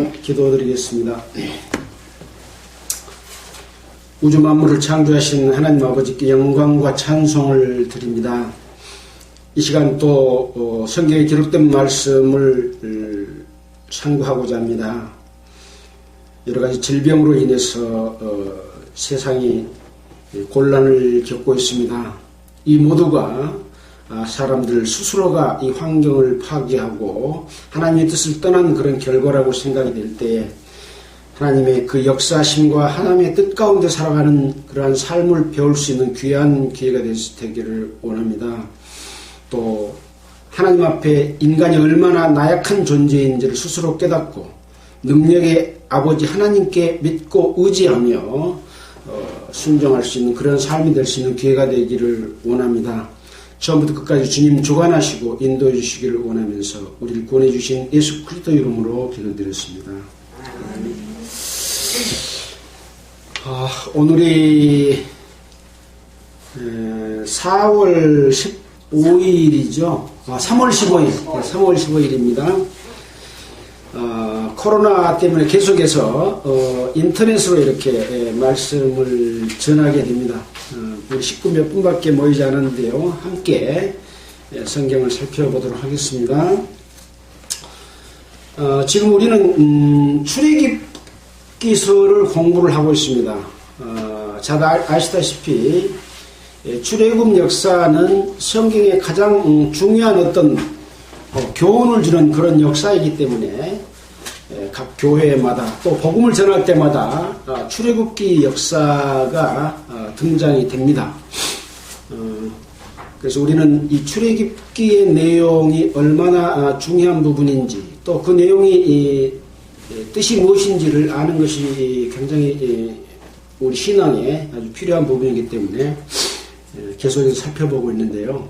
한번 기도드리겠습니다. 우주 만물을 창조하신 하나님 아버지께 영광과 찬송을 드립니다. 이 시간 또 성경에 기록된 말씀을 참고하고자 합니다. 여러가지 질병으로 인해서 세상이 곤란을 겪고 있습니다. 이 모두가 사람들 스스로가 이 환경을 파괴하고 하나님의 뜻을 떠난 그런 결과라고 생각이 될 때에 하나님의 그 역사심과 하나님의 뜻 가운데 살아가는 그러한 삶을 배울 수 있는 귀한 기회가 되기를 원합니다. 또 하나님 앞에 인간이 얼마나 나약한 존재인지를 스스로 깨닫고 능력의 아버지 하나님께 믿고 의지하며 순종할 수 있는 그런 삶이 될 수 있는 기회가 되기를 원합니다. 처음부터 끝까지 주님 주관하시고 인도해 주시기를 원하면서 우리를 구원해 주신 예수 그리스도 이름으로 기도드렸습니다. 오늘이 4월 15일이죠. 3월 15일입니다. 코로나 때문에 계속해서 인터넷으로 이렇게 말씀을 전하게 됩니다. 우리 식구 몇 분밖에 모이지 않았는데요. 함께 성경을 살펴보도록 하겠습니다. 지금 우리는 출애굽기서를 공부를 하고 있습니다. 잘 아시다시피 출애굽 역사는 성경에 가장 중요한 어떤 교훈을 주는 그런 역사이기 때문에 각 교회마다 또 복음을 전할 때마다 출애굽기 역사가 등장이 됩니다. 그래서 우리는 이 출애굽기의 내용이 얼마나 중요한 부분인지 또 그 내용이 뜻이 무엇인지를 아는 것이 굉장히 우리 신앙에 아주 필요한 부분이기 때문에 계속해서 살펴보고 있는데요.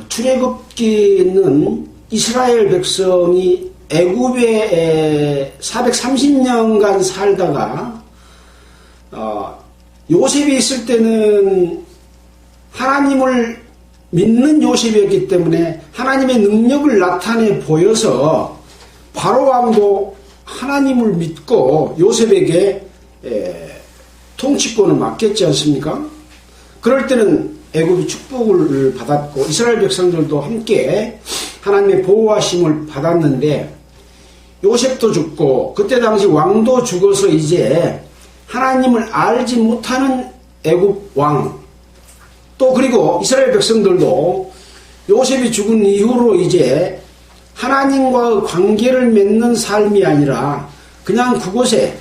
출애굽기는 이스라엘 백성이 애굽에 430년간 살다가 요셉이 있을 때는 하나님을 믿는 요셉이었기 때문에 하나님의 능력을 나타내 보여서 바로 왕도 하나님을 믿고 요셉에게 통치권을 맡겼지 않습니까? 그럴 때는 애굽이 축복을 받았고 이스라엘 백성들도 함께 하나님의 보호하심을 받았는데 요셉도 죽고 그때 당시 왕도 죽어서 이제 하나님을 알지 못하는 애굽 왕 또 그리고 이스라엘 백성들도 요셉이 죽은 이후로 이제 하나님과의 관계를 맺는 삶이 아니라 그냥 그곳에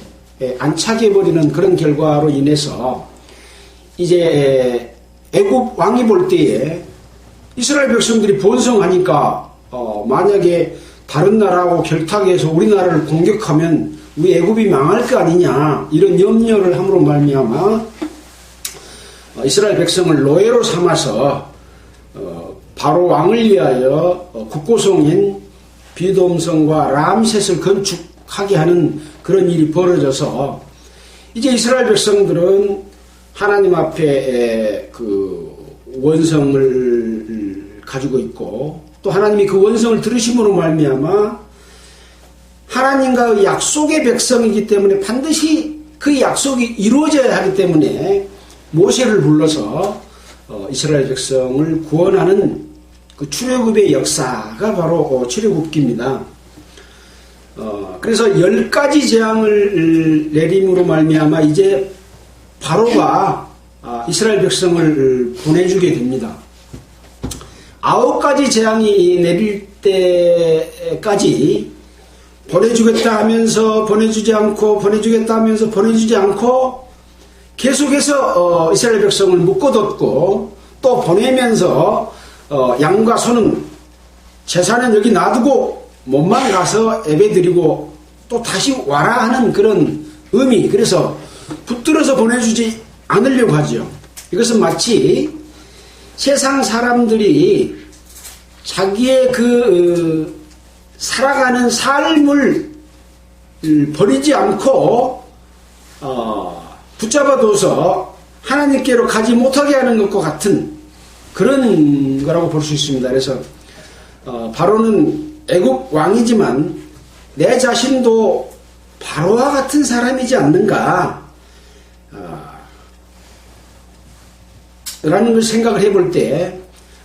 안착해버리는 그런 결과로 인해서 이제 애굽 왕이 볼 때에 이스라엘 백성들이 번성하니까 만약에 다른 나라하고 결탁해서 우리나라를 공격하면 우리 애굽이 망할 거 아니냐 이런 염려를 함으로 말미암아 이스라엘 백성을 노예로 삼아서 바로 왕을 위하여 국고성인 비돔성과 람셋을 건축하게 하는 그런 일이 벌어져서 이제 이스라엘 백성들은 하나님 앞에 그 원성을 가지고 있고 또 하나님이 그 원성을 들으심으로 말미암아 하나님과의 약속의 백성이기 때문에 반드시 그 약속이 이루어져야 하기 때문에 모세를 불러서 이스라엘 백성을 구원하는 그 출애굽의 역사가 바로 출애굽기입니다. 그래서 10가지 재앙을 내림으로 말미암아 이제 바로가 이스라엘 백성을 보내주게 됩니다. 9가지 재앙이 내릴 때까지 보내주겠다 하면서 보내주지 않고 보내주겠다 하면서 보내주지 않고 계속해서 이스라엘 백성을 묶어뒀고 또 보내면서 양과 소는 재산은 여기 놔두고 몸만 가서 예배드리고 또 다시 와라 하는 그런 의미 그래서 붙들어서 보내주지 않으려고 하죠. 이것은 마치 세상 사람들이 자기의 그 살아가는 삶을 버리지 않고 붙잡아둬서 하나님께로 가지 못하게 하는 것과 같은 그런 거라고 볼 수 있습니다. 그래서 바로는 애굽 왕이지만 내 자신도 바로와 같은 사람이지 않는가 라는 걸 생각을 해볼 때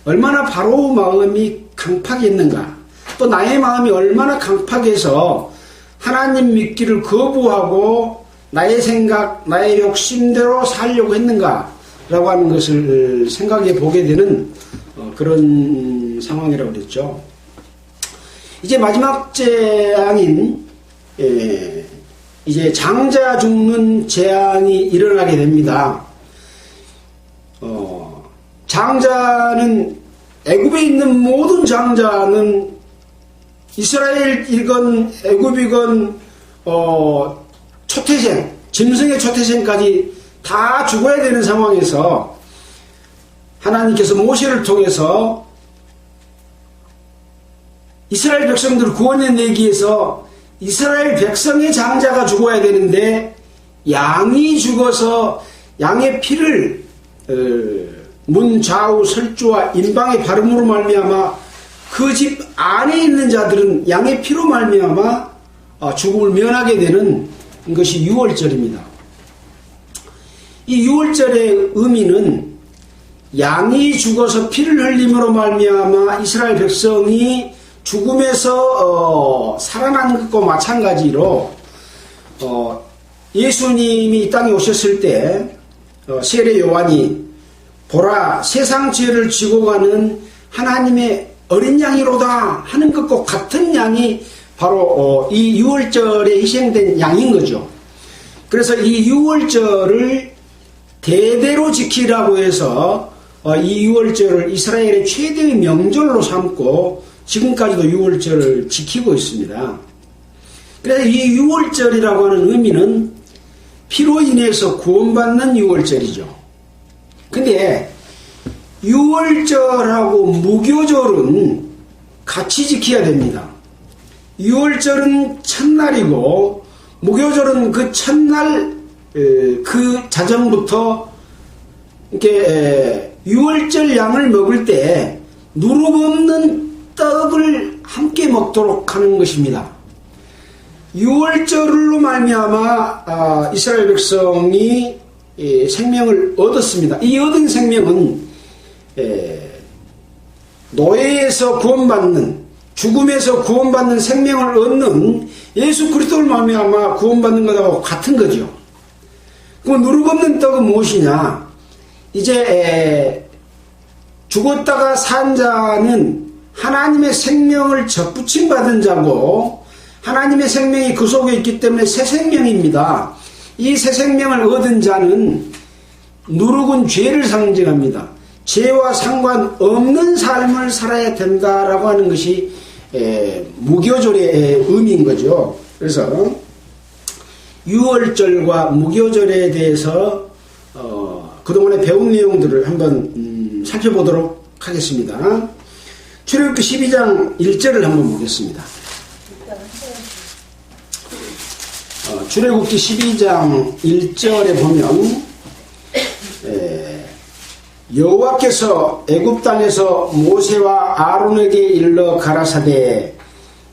얼마나 바로 마음이 강팍했는가, 또 나의 마음이 얼마나 강팍해서 하나님 믿기를 거부하고 나의 생각, 나의 욕심대로 살려고 했는가 라고 하는 것을 생각해 보게 되는 그런 상황이라고 그랬죠. 이제 마지막 재앙인 이제 장자 죽는 재앙이 일어나게 됩니다. 장자는 애굽에 있는 모든 장자는 이스라엘이건 애굽이건 초태생, 짐승의 초태생까지 다 죽어야 되는 상황에서 하나님께서 모세를 통해서 이스라엘 백성들을 구원해내기 위해서 이스라엘 백성의 장자가 죽어야 되는데 양이 죽어서 양의 피를 문 좌우 설주와 임방의 발음으로 말미암아 그 집 안에 있는 자들은 양의 피로 말미암아 죽음을 면하게 되는 것이 유월절입니다. 이 유월절의 의미는 양이 죽어서 피를 흘림으로 말미암아 이스라엘 백성이 죽음에서 살아난 것과 마찬가지로 예수님이 이 땅에 오셨을 때 세례 요한이 보라 세상 죄를 지고 가는 하나님의 어린 양이로다 하는 것과 같은 양이 바로 이 유월절에 희생된 양인 거죠. 그래서 이 유월절을 대대로 지키라고 해서 이 유월절을 이스라엘의 최대의 명절로 삼고 지금까지도 유월절을 지키고 있습니다. 그래서 이 유월절이라고 하는 의미는 피로 인해서 구원받는 유월절이죠. 근데 유월절하고 무교절은 같이 지켜야 됩니다. 유월절은 첫날이고 무교절은 그 첫날 그 자정부터 이렇게 유월절 양을 먹을 때 누룩 없는 떡을 함께 먹도록 하는 것입니다. 유월절로 말미암아 이스라엘 백성이 생명을 얻었습니다. 이 얻은 생명은 노예에서 구원받는, 죽음에서 구원받는 생명을 얻는 예수 그리스도를 말미암아 구원받는 것하고 같은 거죠. 그 누룩 없는 떡은 무엇이냐? 이제 죽었다가 산 자는 하나님의 생명을 접붙임 받은 자고 하나님의 생명이 그 속에 있기 때문에 새 생명입니다. 이 새 생명을 얻은 자는 누룩은 죄를 상징합니다. 죄와 상관없는 삶을 살아야 된다라고 하는 것이 무교절의 의미인 거죠. 그래서 유월절과 무교절에 대해서 그동안에 배운 내용들을 한번 살펴보도록 하겠습니다. 출애굽기 12장 1절을 한번 보겠습니다. 출애굽기 12장 1절에 보면 여호와께서 애굽 땅에서 모세와 아론에게 일러 가라사대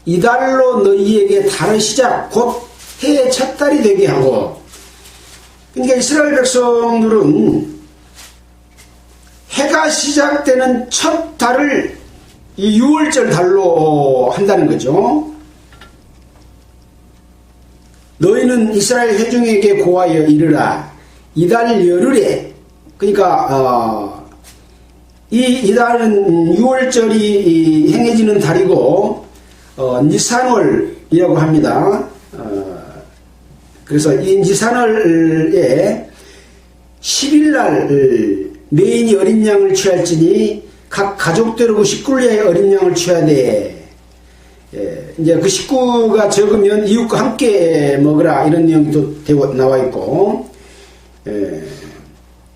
이달로 너희에게 달의 시작 곧 해의 첫 달이 되게 하고, 그러니까 이스라엘 백성들은 해가 시작되는 첫 달을 이 유월절 달로 한다는 거죠. 너희는 이스라엘 회중에게 고하여 이르라 이달 열흘에, 그러니까 이 달은 유월절이 행해지는 달이고 니산월이라고 합니다. 그래서 이 니산월에 10일날 매인이 어린 양을 취할지니 각 가족대로 그 식구를 어린 양을 취하되, 이제 그 식구가 적으면 이웃과 함께 먹으라 이런 내용도 나와 있고,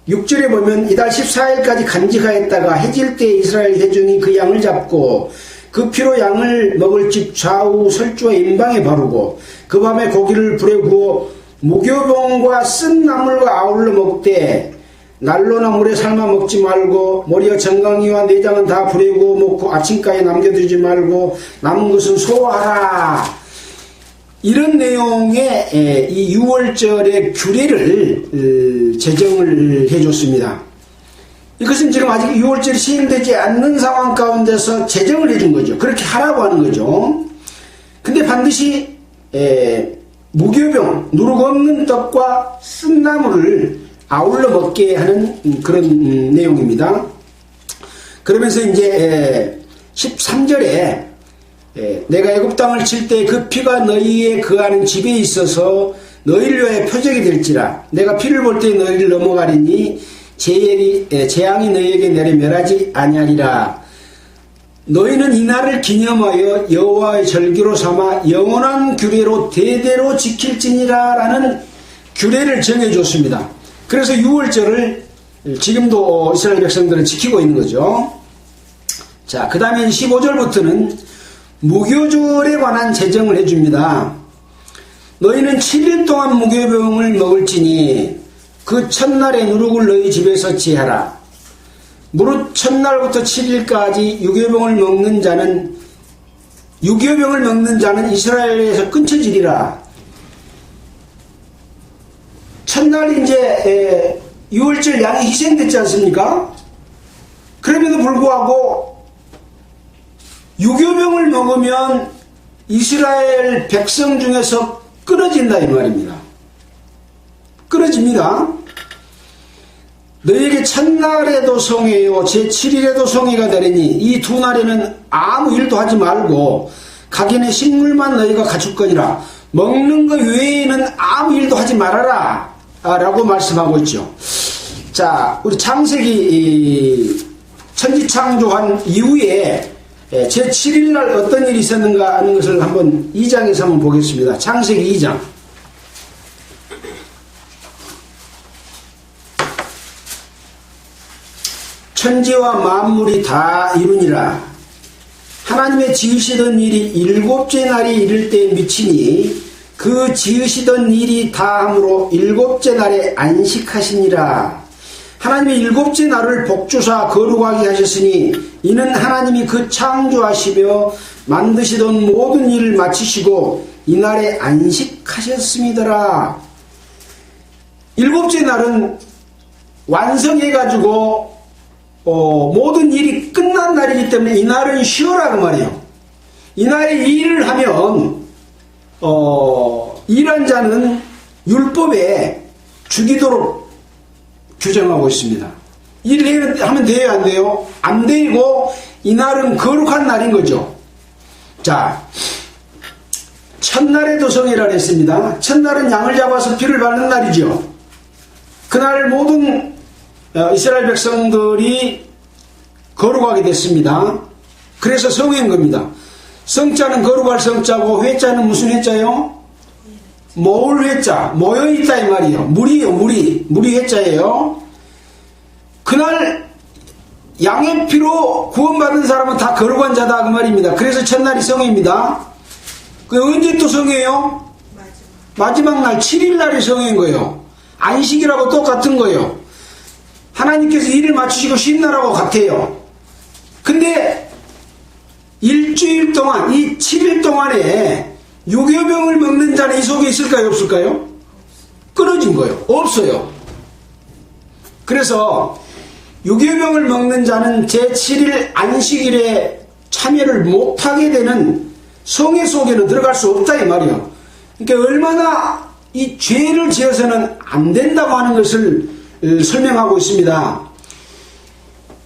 6절에 보면 이달 14일까지 간직하였다가 해질 때 이스라엘 회중이 그 양을 잡고 그 피로 양을 먹을 집 좌우 설주와 임방에 바르고 그 밤에 고기를 불에 구워 무교봉과 쓴 나물과 아울러 먹되 난로나 물에 삶아 먹지 말고 머리와 정강이와 내장은 다 불에 구워 먹고 아침까지 남겨두지 말고 남은 것은 소화하라. 이런 내용의 이 6월절의 규례를 제정을 해줬습니다. 이것은 지금 아직 6월절이 시행되지 않는 상황 가운데서 제정을 해준 거죠. 그렇게 하라고 하는 거죠. 근데 반드시 무교병, 누룩 없는 떡과 쓴나물을 아울러 먹게 하는 그런 내용입니다. 그러면서 이제 13절에 내가 애굽 땅을 칠 때 그 피가 너희의 거하는 집에 있어서 너희를 위하여 표적이 될지라. 내가 피를 볼 때 너희를 넘어가리니 재앙이 너희에게 내려 멸하지 아니하리라. 너희는 이 날을 기념하여 여호와의 절기로 삼아 영원한 규례로 대대로 지킬지니라 라는 규례를 정해줬습니다. 그래서 6월절을 지금도 이스라엘 백성들은 지키고 있는 거죠. 자, 그 다음에 15절부터는 무교절에 관한 제정을 해줍니다. 너희는 7일 동안 무교병을 먹을지니 그 첫날에 누룩을 너희 집에서 지하라. 무릇 첫날부터 7일까지 유교병을 먹는 자는 이스라엘에서 끊쳐지리라. 첫날 이제 6월절 양이 희생됐지 않습니까? 그럼에도 불구하고 유교병을 먹으면 이스라엘 백성 중에서 끊어진다 이 말입니다. 끊어집니다. 너희에게 첫날에도 성회요 제7일에도 성회가 되리니 이 두 날에는 아무 일도 하지 말고 각인의 식물만 너희가 가질 거니라. 먹는 것 외에는 아무 일도 하지 말아라 라고 말씀하고 있죠. 자, 우리 창세기 천지창조한 이후에 제7일날 어떤 일이 있었는가 하는 것을 한번 2장에서 한번 보겠습니다. 창세기 2장. 천지와 만물이 다 이루니라. 하나님의 지으시던 일이 7째 날이 이를 때에 미치니 그 지으시던 일이 다함으로 7째 날에 안식하시니라. 하나님이 7째 날을 복주사 거룩하게 하셨으니 이는 하나님이 그 창조하시며 만드시던 모든 일을 마치시고 이날에 안식하셨음이더라. 7째 날은 완성해가지고 모든 일이 끝난 날이기 때문에 이날은 쉬어라 그 말이에요. 이날에 일을 하면 일한 자는 율법에 죽이도록 규정하고 있습니다. 일을 하면 돼요 안 돼요? 안 되고 이날은 거룩한 날인 거죠. 자, 첫날에도 성회라 했습니다. 첫날은 양을 잡아서 피를 바르는 날이죠. 그날 모든 이스라엘 백성들이 거룩하게 됐습니다. 그래서 성회인 겁니다. 성자는 거룩할 성자고 회자는 무슨 회자요? 모을 회자, 모여있다 이 말이에요. 물이요, 물이 회자예요. 그날 양의 피로 구원받은 사람은 다 거룩한 자다 그 말입니다. 그래서 첫날이 성회입니다. 그 언제 또 성회요? 마지막 날 7일 날이 성회인 거예요. 안식이라고 똑같은 거예요. 하나님께서 일을 맞추시고 쉰 날하고 같아요. 근데 일주일 동안 이 7일 동안에 유교병을 먹는 자는 이 속에 있을까요 없을까요? 끊어진 거예요. 없어요. 그래서 유교병을 먹는 자는 제7일 안식일에 참여를 못하게 되는 성회 속에는 들어갈 수 없다 이 말이에요. 그러니까 얼마나 이 죄를 지어서는 안 된다고 하는 것을 설명하고 있습니다.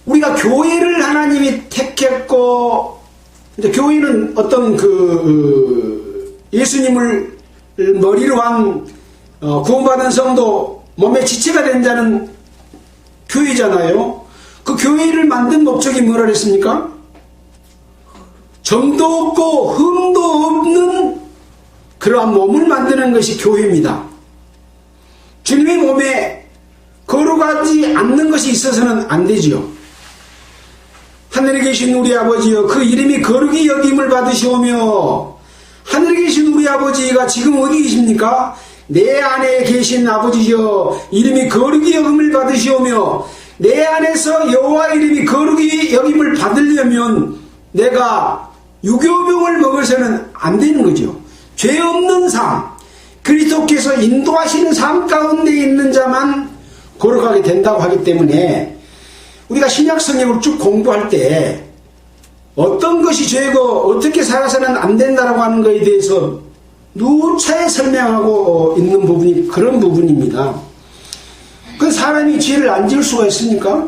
우리가 교회를 하나님이 택했고 이제 교회는 어떤 예수님을 머리로 한 구원받은 성도 몸의 지체가 된 자는 교회잖아요. 그 교회를 만든 목적이 뭐라 그랬습니까? 점도 없고 흠도 없는 그러한 몸을 만드는 것이 교회입니다. 주님의 몸에 거룩하지 않는 것이 있어서는 안 되지요. 하늘에 계신 우리 아버지여 그 이름이 거룩히 여김을 받으시오며 하늘에 계신 우리 아버지가 지금 어디 계십니까? 내 안에 계신 아버지여 이름이 거룩히 여김을 받으시오며 내 안에서 여호와 이름이 거룩히 여김을 받으려면 내가 유교병을 먹어서는 안 되는 거죠. 죄 없는 삶, 그리스도께서 인도하시는 삶 가운데 있는 자만 거룩하게 된다고 하기 때문에 우리가 신약 성경을 쭉 공부할 때 어떤 것이 죄고 어떻게 살아서는 안 된다라고 하는 것에 대해서 누차에 설명하고 있는 부분이 그런 부분입니다. 그 사람이 죄를 안 지을 수가 있습니까?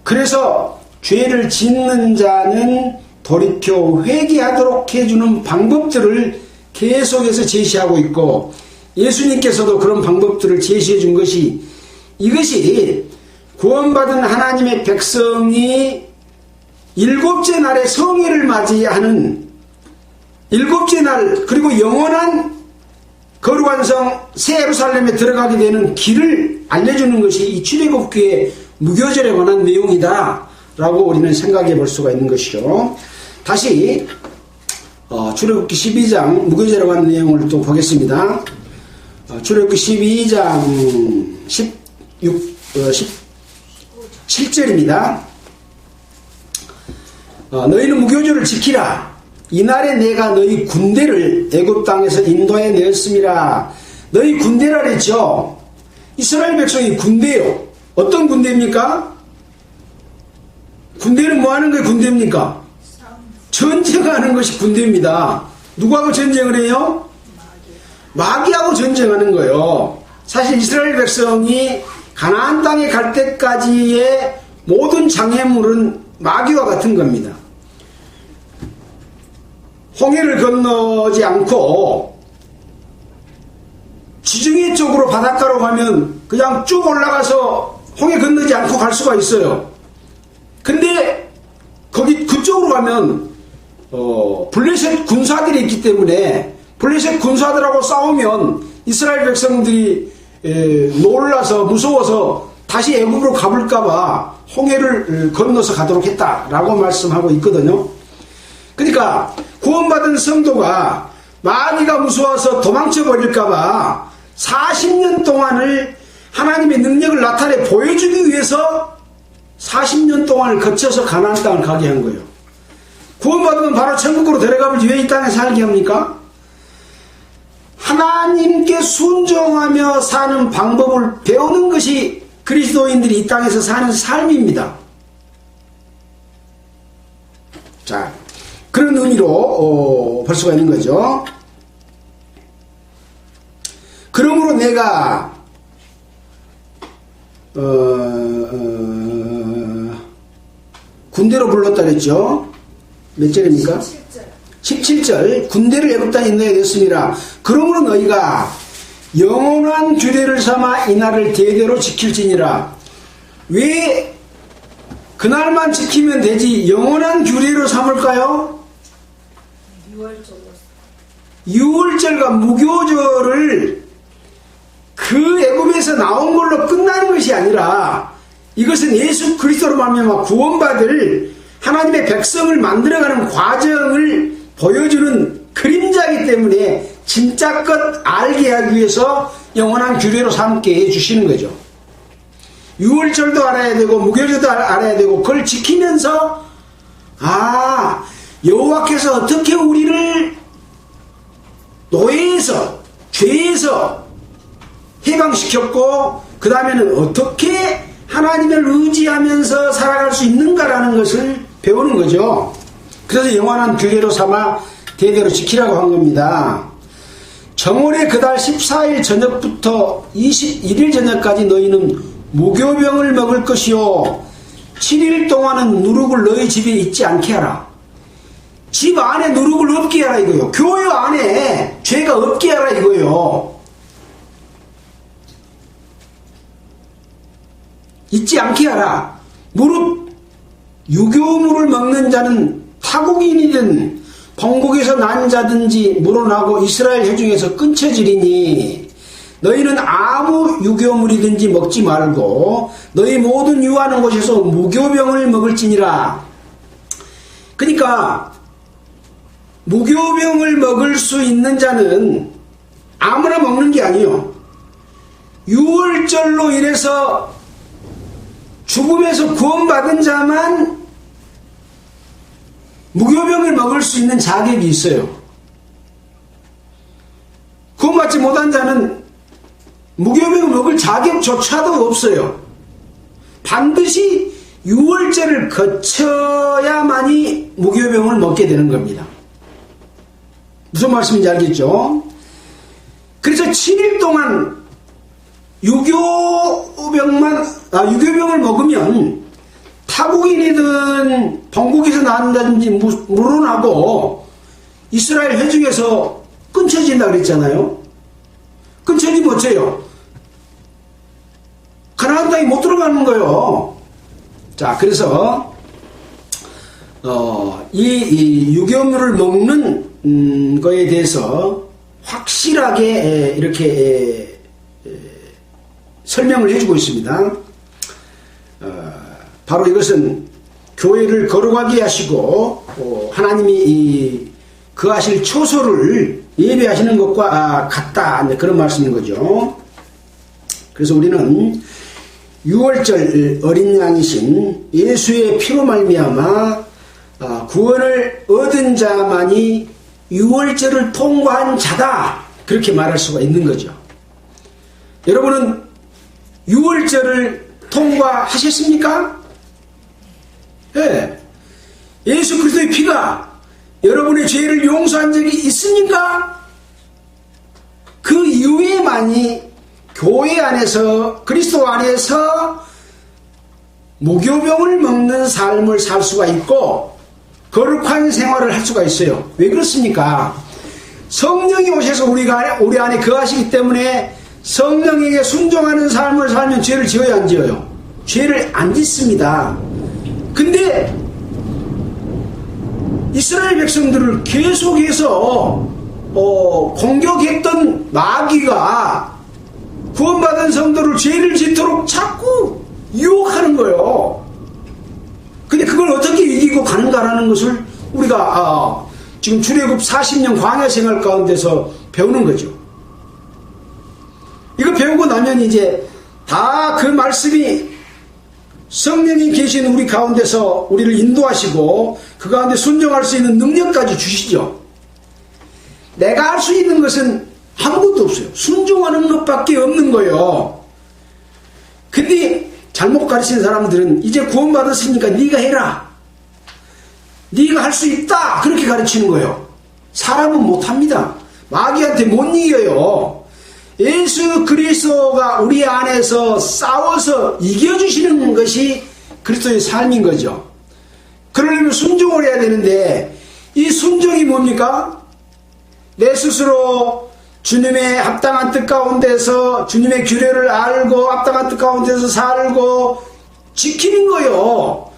그래서 죄를 짓는 자는 돌이켜 회개하도록 해주는 방법들을 계속해서 제시하고 있고, 예수님께서도 그런 방법들을 제시해 준 것이, 이것이 구원받은 하나님의 백성이 일곱째 날에 성회를 맞이하는 일곱째 날, 그리고 영원한 거룩한 성 새 예루살렘에 들어가게 되는 길을 알려주는 것이 이 출애굽기의 무교절에 관한 내용이다 라고 우리는 생각해 볼 수가 있는 것이죠. 다시 출애굽기 12장 무교절에 관한 내용을 또 보겠습니다. 출애굽기 12장 17절입니다. 너희는 무교절을 지키라. 이날에 내가 너희 군대를 애굽 땅에서 인도해 내었음이라. 너희 군대라 그랬죠. 이스라엘 백성이 군대요. 어떤 군대입니까? 군대는 뭐 하는 게 군대입니까? 전쟁하는 것이 군대입니다. 누구하고 전쟁을 해요? 마귀하고 전쟁하는 거예요. 사실 이스라엘 백성이 가나안 땅에 갈 때까지의 모든 장애물은 마귀와 같은 겁니다. 홍해를 건너지 않고 지중해 쪽으로 바닷가로 가면 그냥 쭉 올라가서 홍해 건너지 않고 갈 수가 있어요. 근데 거기 그쪽으로 가면 블레셋 군사들이 있기 때문에 블레셋 군사들하고 싸우면 이스라엘 백성들이 놀라서 무서워서 다시 애굽으로 가볼까봐 홍해를 건너서 가도록 했다라고 말씀하고 있거든요. 그러니까 구원받은 성도가 마귀가 무서워서 도망쳐 버릴까봐 40년 동안을 하나님의 능력을 나타내 보여주기 위해서 40년 동안을 거쳐서 가나안 땅을 가게 한 거예요. 구원받으면 바로 천국으로 데려가면 왜 이 땅에 살게 합니까? 하나님께 순종하며 사는 방법을 배우는 것이 그리스도인들이 이 땅에서 사는 삶입니다. 자, 그런 의미로 볼 수가 있는 거죠. 그러므로 내가 군대로 불렀다 그랬죠. 몇 절입니까? 17절. 군대를 애굽 땅에 인도해 냈습니다. 그러므로 너희가 영원한 규례를 삼아 이날을 대대로 지킬지니라. 왜 그날만 지키면 되지 영원한 규례로 삼을까요? 6월절과 무교절을 그 애굽에서 나온 걸로 끝나는 것이 아니라 이것은 예수 그리스도로 말미암아 구원받을 하나님의 백성을 만들어가는 과정을 보여주는 그림자이기 때문에 진짜 것 알게 하기 위해서 영원한 규례로 삼게 해주시는 거죠. 6월절도 알아야 되고 무교절도 알아야 되고 그걸 지키면서 여호와께서 어떻게 우리를 노예에서 죄에서 해방시켰고 그 다음에는 어떻게 하나님을 의지하면서 살아갈 수 있는가라는 것을 배우는 거죠. 그래서 영원한 규례로 삼아 대대로 지키라고 한 겁니다. 정월의 그달 14일 저녁부터 21일 저녁까지 너희는 무교병을 먹을 것이요 7일 동안은 누룩을 너희 집에 있지 않게 하라. 집 안에 누룩을 없게 하라 이거요. 교회 안에 죄가 없게 하라 이거요. 있지 않게 하라. 무릇 유교물을 먹는 자는 타국인이든 본국에서 난 자든지 물어나고 이스라엘 회중에서 끊쳐지리니 너희는 아무 유교물이든지 먹지 말고 너희 모든 유하는 곳에서 무교병을 먹을지니라. 그러니까 무교병을 먹을 수 있는 자는 아무나 먹는 게 아니요. 6월절로 인해서 죽음에서 구원받은 자만 무교병을 먹을 수 있는 자격이 있어요. 구원받지 못한 자는 무교병을 먹을 자격조차도 없어요. 반드시 유월절을 거쳐야만이 무교병을 먹게 되는 겁니다. 무슨 말씀인지 알겠죠? 그래서 7일 동안 유교병을 먹으면 타국인이든 본국에서 나온다든지 물어나고 이스라엘 회중에서 끊쳐진다 그랬잖아요. 끊쳐지면 어째요? 가나안 땅에 못 들어가는 거예요. 자, 그래서 이 유교물을 먹는 거에 대해서 확실하게 이렇게 설명을 해주고 있습니다. 바로 이것은 교회를 거룩하게 하시고 하나님이 거하실 초소를 예배하시는 것과 같다, 그런 말씀인 거죠. 그래서 우리는 유월절 어린 양이신 예수의 피로 말미암아 구원을 얻은 자만이 유월절을 통과한 자다, 그렇게 말할 수가 있는 거죠. 여러분은 유월절을 통과하셨습니까? 네. 예수 그리스도의 피가 여러분의 죄를 용서한 적이 있습니까? 그 이후에만이 교회 안에서, 그리스도 안에서 무교병을 먹는 삶을 살 수가 있고 거룩한 생활을 할 수가 있어요. 왜 그렇습니까? 성령이 오셔서 우리 안에 거하시기 때문에 성령에게 순종하는 삶을 살면 죄를 지어야 안 지어요? 죄를 안 짓습니다. 근데 이스라엘 백성들을 계속해서 공격했던 마귀가 구원받은 성도를 죄를 짓도록 자꾸 유혹하는 거예요. 근데 그걸 어떻게 이기고 가는가라는 것을 우리가 지금 출애굽 40년 광야 생활 가운데서 배우는 거죠. 이거 배우고 나면 이제 다 그 말씀이 성령이 계신 우리 가운데서 우리를 인도하시고 그 가운데 순종할 수 있는 능력까지 주시죠. 내가 할 수 있는 것은 아무것도 없어요. 순종하는 것밖에 없는 거예요. 근데 잘못 가르치는 사람들은 이제 구원받았으니까 네가 해라, 네가 할 수 있다, 그렇게 가르치는 거예요. 사람은 못합니다. 마귀한테 못 이겨요. 예수 그리스도가 우리 안에서 싸워서 이겨주시는 것이 그리스도의 삶인 거죠. 그러려면 순종을 해야 되는데 이 순종이 뭡니까? 내 스스로 주님의 합당한 뜻 가운데서 주님의 규례를 알고 합당한 뜻 가운데서 살고 지키는 거요.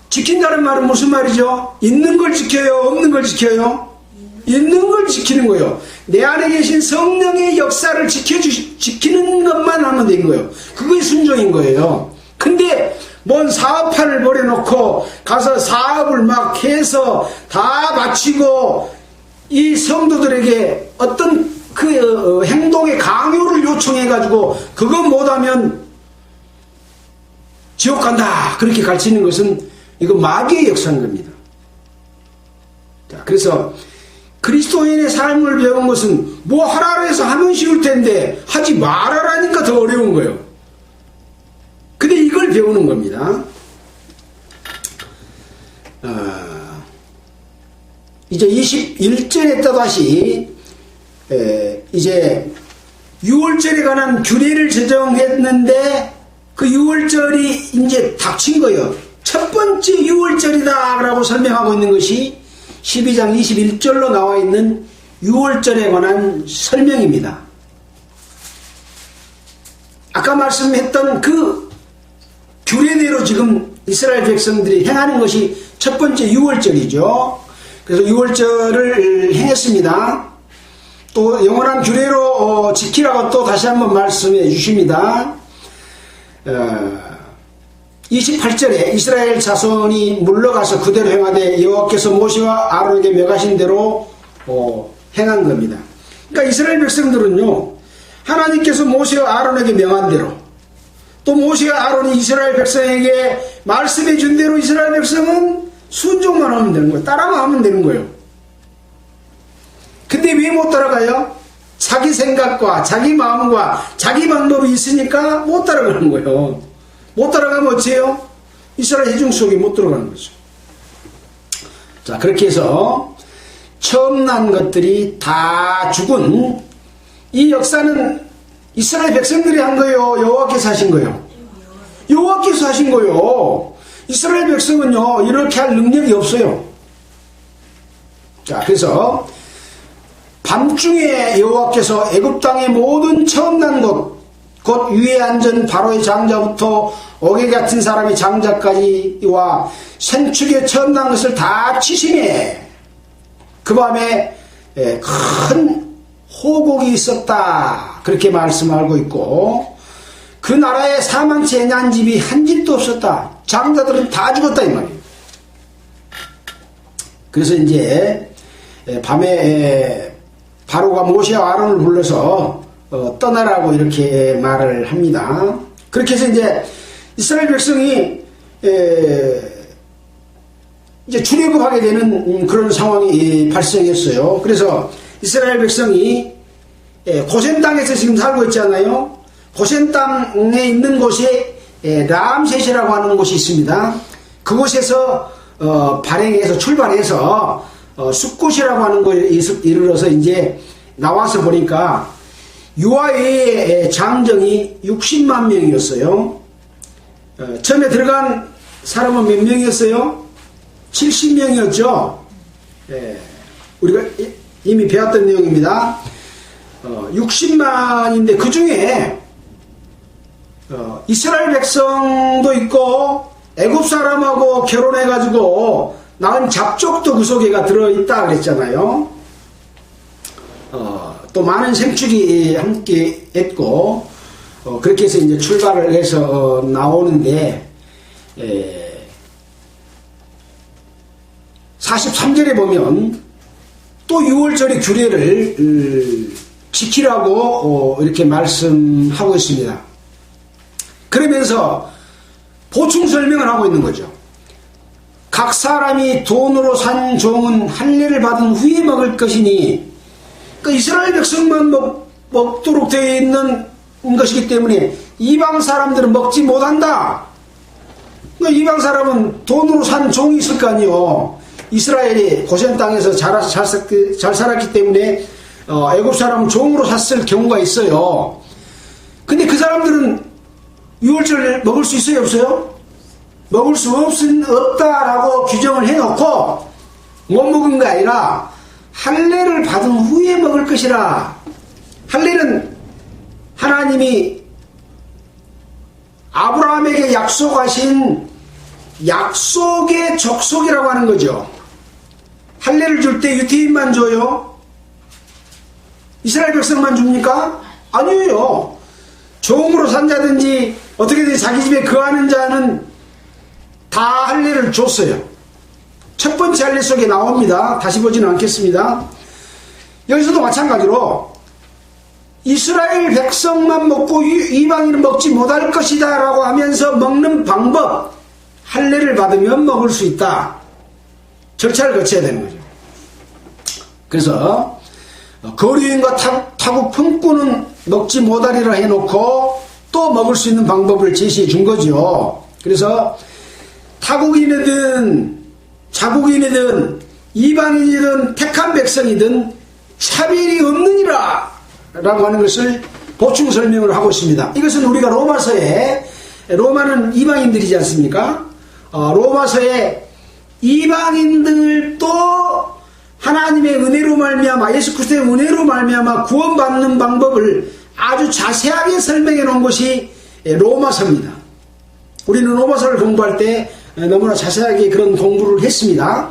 지킨다는 말은 무슨 말이죠? 있는 걸 지켜요? 없는 걸 지켜요? 있는 걸 지키는 거예요. 내 안에 계신 성령의 역사를 지키는 것만 하면 되는 거예요. 그게 순종인 거예요. 근데 뭔 사업판을 벌여놓고 가서 사업을 막 해서 다 마치고 이 성도들에게 어떤 그 행동의 강요를 요청해가지고 그거 못하면 지옥 간다, 그렇게 가르치는 것은 이거 마귀의 역사인 겁니다. 자, 그래서 그리스도인의 삶을 배운 것은 뭐 하라고 해서 하면 쉬울 텐데 하지 말아라니까 더 어려운 거예요. 근데 이걸 배우는 겁니다. 이제 21절에 또다시 이제 6월절에 관한 규례를 제정했는데 그 6월절이 이제 닥친 거예요. 첫 번째 6월절이다 라고 설명하고 있는 것이 12장 21절로 나와 있는 6월절에 관한 설명입니다. 아까 말씀했던 그 규례대로 지금 이스라엘 백성들이 행하는 것이 첫 번째 6월절이죠. 그래서 6월절을 행했습니다. 또 영원한 규례로 지키라고 또 다시 한번 말씀해 주십니다. 28절에 이스라엘 자손이 물러가서 그대로 행하되 여호와께서 모세와 아론에게 명하신 대로 행한 겁니다. 그러니까 이스라엘 백성들은요, 하나님께서 모세와 아론에게 명한 대로, 또 모세와 아론이 이스라엘 백성에게 말씀해 준 대로 이스라엘 백성은 순종만 하면 되는 거예요. 따라만 하면 되는 거예요. 근데 왜 못 따라가요? 자기 생각과 자기 마음과 자기 방법이 있으니까 못 따라가는 거예요. 못 따라가면 어째요? 이스라엘 회중 속에 못 들어가는 거죠. 자, 그렇게 해서 처음 난 것들이 다 죽은 이 역사는 이스라엘 백성들이 한 거예요? 여호와께서 하신 거예요? 여호와께서 하신 거예요. 이스라엘 백성은요, 이렇게 할 능력이 없어요. 자, 그래서 밤중에 여호와께서 애굽 땅의 모든 처음 난 것, 곧 위에 앉은 바로의 장자부터 옥에 같은 사람의 장자까지와 생축에 처음 난 것을 다 치심에 그 밤에 큰 호곡이 있었다. 그렇게 말씀하고 있고, 그 나라에 사망치 난 집이 한 집도 없었다. 장자들은 다 죽었다 이 말이에요. 그래서 이제 밤에 바로가 모세와 아론을 불러서 떠나라고 이렇게 말을 합니다. 그렇게 해서 이제 이스라엘 백성이 이제 출애굽하게 되는 그런 상황이 발생했어요. 그래서 이스라엘 백성이 고센 땅에서 지금 살고 있잖아요. 고센 땅에 있는 곳에 람셋이라고 하는 곳이 있습니다. 그곳에서 발행해서 출발해서 숫곳이라고 하는 곳에 이르러서 이제 나와서 보니까 유아의 장정이 60만 명이었어요. 처음에 들어간 사람은 몇 명이었어요? 70명이었죠. 우리가 이미 배웠던 내용입니다. 60만인데 그 중에 이스라엘 백성도 있고 애굽 사람하고 결혼해가지고 낳은 잡족도 그 속에가 들어있다 그랬잖아요. 또 많은 생축이 함께 했고 그렇게 해서 이제 출발을 해서 나오는데 43절에 보면 또 6월절의 규례를 지키라고 이렇게 말씀하고 있습니다. 그러면서 보충 설명을 하고 있는 거죠. 각 사람이 돈으로 산 종은 할례를 받은 후에 먹을 것이니, 그러니까 이스라엘 백성만 먹도록 되어 있는 것이기 때문에 이방 사람들은 먹지 못한다. 그러니까 이방 사람은 돈으로 산 종이 있을 거 아니에요. 이스라엘이 고센 땅에서 잘 살았기 때문에 애굽 사람은 종으로 샀을 경우가 있어요. 근데 그 사람들은 유월절 먹을 수 있어요, 없어요? 먹을 수 없다라고 규정을 해놓고 못 먹은 게 아니라 할례를 받은 후에 먹을 것이라. 할례는 하나님이 아브라함에게 약속하신 약속의 족속이라고 하는 거죠. 할례를 줄 때 유태인만 줘요? 이스라엘 백성만 줍니까? 아니에요. 종으로 산 자든지 어떻게든 자기 집에 거하는 자는 다 할례를 줬어요. 첫 번째 할례 속에 나옵니다. 다시 보지는 않겠습니다. 여기서도 마찬가지로 이스라엘 백성만 먹고 이방인은 먹지 못할 것이다 라고 하면서 먹는 방법, 할례를 받으면 먹을 수 있다. 절차를 거쳐야 되는 거죠. 그래서 거류인과 타국 품꾼은 먹지 못하리라 해놓고 또 먹을 수 있는 방법을 제시해 준 거죠. 그래서 타국인이든 자국인이든 이방인이든 택한 백성이든 차별이 없느니라 라고 하는 것을 보충 설명을 하고 있습니다. 이것은 우리가 로마서에, 로마는 이방인들이지 않습니까? 로마서에 이방인들도 하나님의 은혜로 말미암아, 예수 그리스도의 은혜로 말미암아 구원받는 방법을 아주 자세하게 설명해 놓은 것이 로마서입니다. 우리는 로마서를 공부할 때 너무나 자세하게 그런 공부를 했습니다.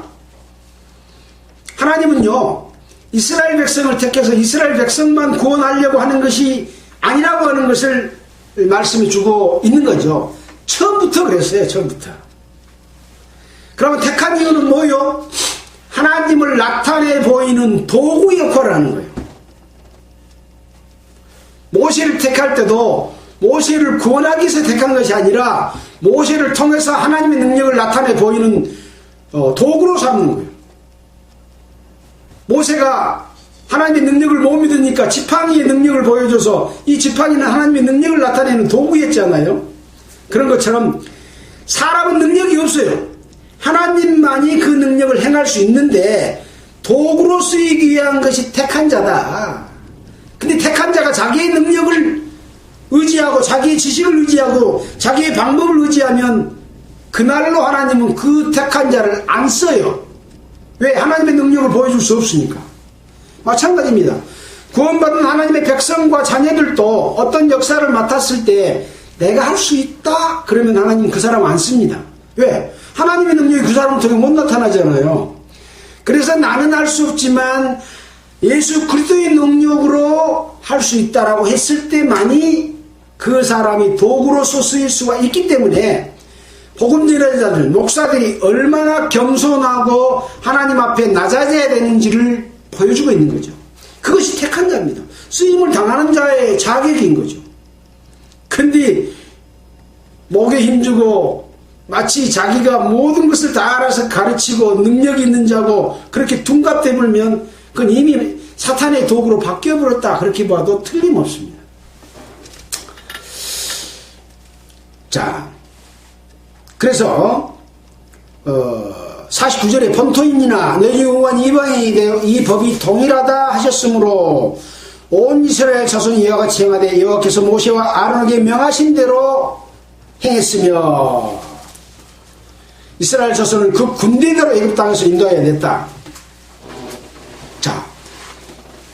하나님은요, 이스라엘 백성을 택해서 이스라엘 백성만 구원하려고 하는 것이 아니라고 하는 것을 말씀해 주고 있는 거죠. 처음부터 그랬어요. 처음부터. 그러면 택한 이유는 뭐요? 하나님을 나타내 보이는 도구 역할을 하는 거예요. 모세를 택할 때도 모세를 구원하기 위해서 택한 것이 아니라 모세를 통해서 하나님의 능력을 나타내 보이는 도구로 삼는 거예요. 모세가 하나님의 능력을 못 믿으니까 지팡이의 능력을 보여줘서 이 지팡이는 하나님의 능력을 나타내는 도구였잖아요. 그런 것처럼 사람은 능력이 없어요. 하나님만이 그 능력을 행할 수 있는데 도구로 쓰이기 위한 것이 택한 자다. 근데 택한 자가 자기의 능력을 의지하고 자기의 지식을 의지하고 자기의 방법을 의지하면 그날로 하나님은 그 택한 자를 안 써요. 왜? 하나님의 능력을 보여줄 수 없으니까. 마찬가지입니다. 구원받은 하나님의 백성과 자녀들도 어떤 역사를 맡았을 때 내가 할 수 있다 그러면 하나님 그 사람 안 씁니다. 왜? 하나님의 능력이 그 사람 통해 못 나타나잖아요. 그래서 나는 할 수 없지만 예수 그리스도의 능력으로 할 수 있다라고 했을 때만이 그 사람이 도구로서 쓰일 수가 있기 때문에 복음 전도자들, 목사들이 얼마나 겸손하고 하나님 앞에 낮아져야 되는지를 보여주고 있는 거죠. 그것이 택한 자입니다. 쓰임을 당하는 자의 자격인 거죠. 근데 목에 힘주고 마치 자기가 모든 것을 다 알아서 가르치고 능력이 있는 자고 그렇게 둔갑대 불면 그건 이미 사탄의 도구로 바뀌어버렸다 그렇게 봐도 틀림없습니다. 자, 그래서 49절에 본토인이나 너희 의원 이방인이 되어 이 법이 동일하다 하셨으므로 온 이스라엘 자손이 이와 같이 행하되 여호와께서 모세와 아론에게 명하신 대로 행했으며 이스라엘 자손은 그 군대대로 애굽 땅에서 인도하여 냈다. 자,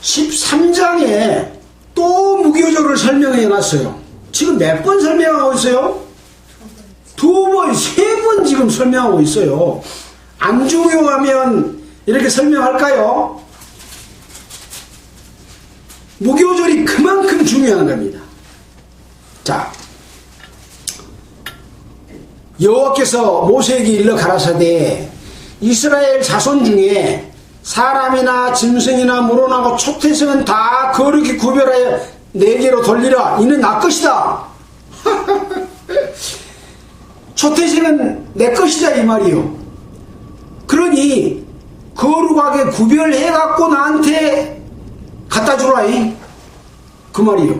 13장에 또 무교절을 설명해 놨어요. 지금 몇 번 설명하고 있어요? 2번, 3번 지금 설명하고 있어요. 안 중요하면 이렇게 설명할까요? 무교절이 그만큼 중요한 겁니다. 자, 여호와께서 모세에게 일러 가라사대 이스라엘 자손 중에 사람이나 짐승이나 물어나고 초태생은 다 거룩히 구별하여 내게로 돌리라. 이는 나 것이다. 초태생은 내 것이다 이 말이요. 그러니 거룩하게 구별해갖고 나한테 갖다 주라 그 말이요.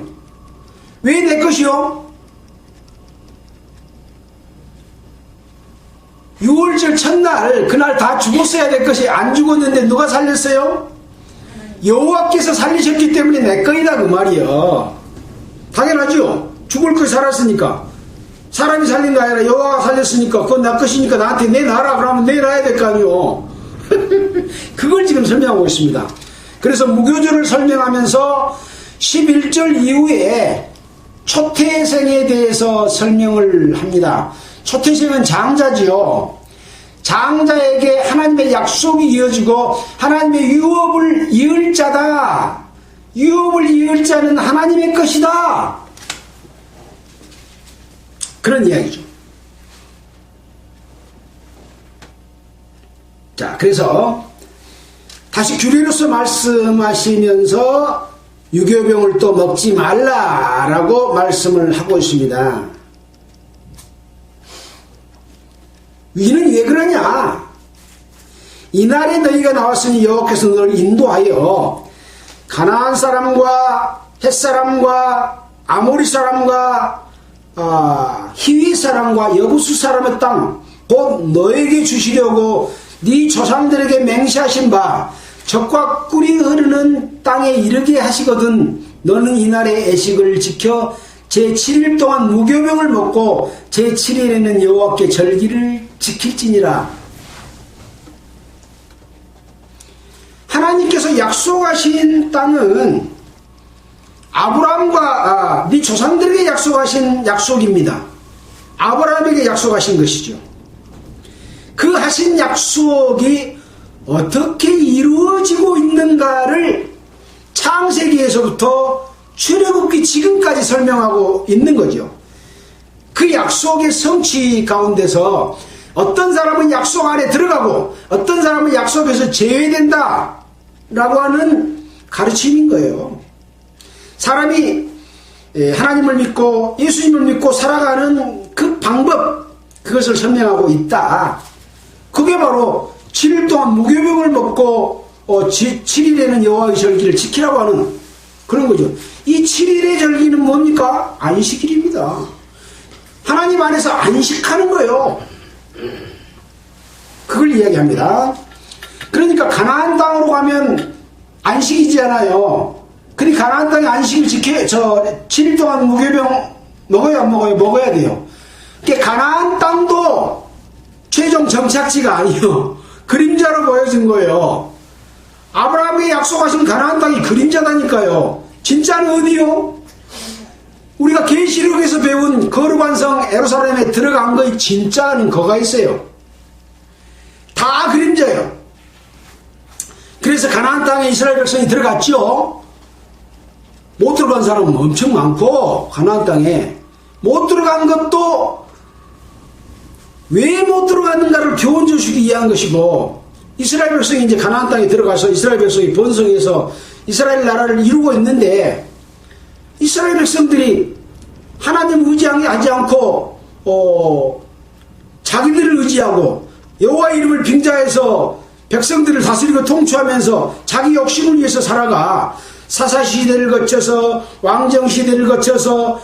왜 내 것이요? 6월절 첫날 그날 다 죽었어야 될 것이 안 죽었는데 누가 살렸어요? 여호와께서 살리셨기 때문에 내 거이다 그 말이요. 당연하죠. 죽을 것이 살았으니까. 사람이 살린 거 아니라 여호와가 살렸으니까 그건 내 것이니까 나한테 내놔라 그러면 내놔야 될 거 아니요. 그걸 지금 설명하고 있습니다. 그래서 무교절을 설명하면서 11절 이후에 초태생에 대해서 설명을 합니다. 초태생은 장자지요. 장자에게 하나님의 약속이 이어지고 하나님의 유업을 이을 자다. 유업을 이을 자는 하나님의 것이다. 그런 이야기죠. 자, 그래서 다시 규례로서 말씀하시면서 유교병을 또 먹지 말라라고 말씀을 하고 있습니다. 이는 왜 그러냐? 이날에 너희가 나왔으니 여호와께서 너를 인도하여 가나안 사람과 헷 사람과 아모리 사람과 히위 사람과 여부수 사람의 땅 곧 너에게 주시려고 네 조상들에게 맹세하신 바 젖과 꿀이 흐르는 땅에 이르게 하시거든 너는 이날의 애식을 지켜 제7일 동안 무교병을 먹고 제7일에는 여호와께 절기를 지킬지니라. 하나님께서 약속하신 땅은 아브라함과 네 조상들에게 약속하신 약속입니다. 아브라함에게 약속하신 것이죠. 그 하신 약속이 어떻게 이루어지고 있는가를 창세기에서부터 출애굽기 지금까지 설명하고 있는 거죠. 그 약속의 성취 가운데서 어떤 사람은 약속 안에 들어가고 어떤 사람은 약속에서 제외된다 라고 하는 가르침인 거예요. 사람이 하나님을 믿고 예수님을 믿고 살아가는 그 방법, 그것을 설명하고 있다. 그게 바로 7일 동안 무교병을 먹고 7일에는 여호와의 절기를 지키라고 하는 그런 거죠. 이 7일의 절기는 뭡니까? 안식일입니다. 하나님 안에서 안식하는 거예요. 그걸 이야기합니다. 그러니까 가나안 땅으로 가면 안식이잖아요. 그러니까 가나안 땅에 안식일 7일 동안 무교병 먹어요, 안 먹어요? 먹어야 돼요. 그러니까 가나안 땅도 최종 정착지가 아니요, 그림자로 보여진 거예요. 아브라함에게 약속하신 가나안 땅이 그림자다니까요. 진짜는 어디요? 우리가 계시록에서 배운 거룩한 성 예루살렘에 들어간 거의 진짜는 거가 있어요. 다 그림자예요. 그래서 가나안 땅에 이스라엘 백성이 들어갔죠. 못 들어간 사람은 엄청 많고, 가나안 땅에 못 들어간 것도 왜 못 들어갔는가를 교훈 주시기 위한 것이고, 이스라엘 백성이 이제 가나안 땅에 들어가서 이스라엘 백성이 번성해서 이스라엘 나라를 이루고 있는데, 이스라엘 백성들이 하나님 의지하지 않고 자기들을 의지하고 여호와 이름을 빙자해서 백성들을 다스리고 통치하면서 자기 욕심을 위해서 살아가 사사시대를 거쳐서 왕정시대를 거쳐서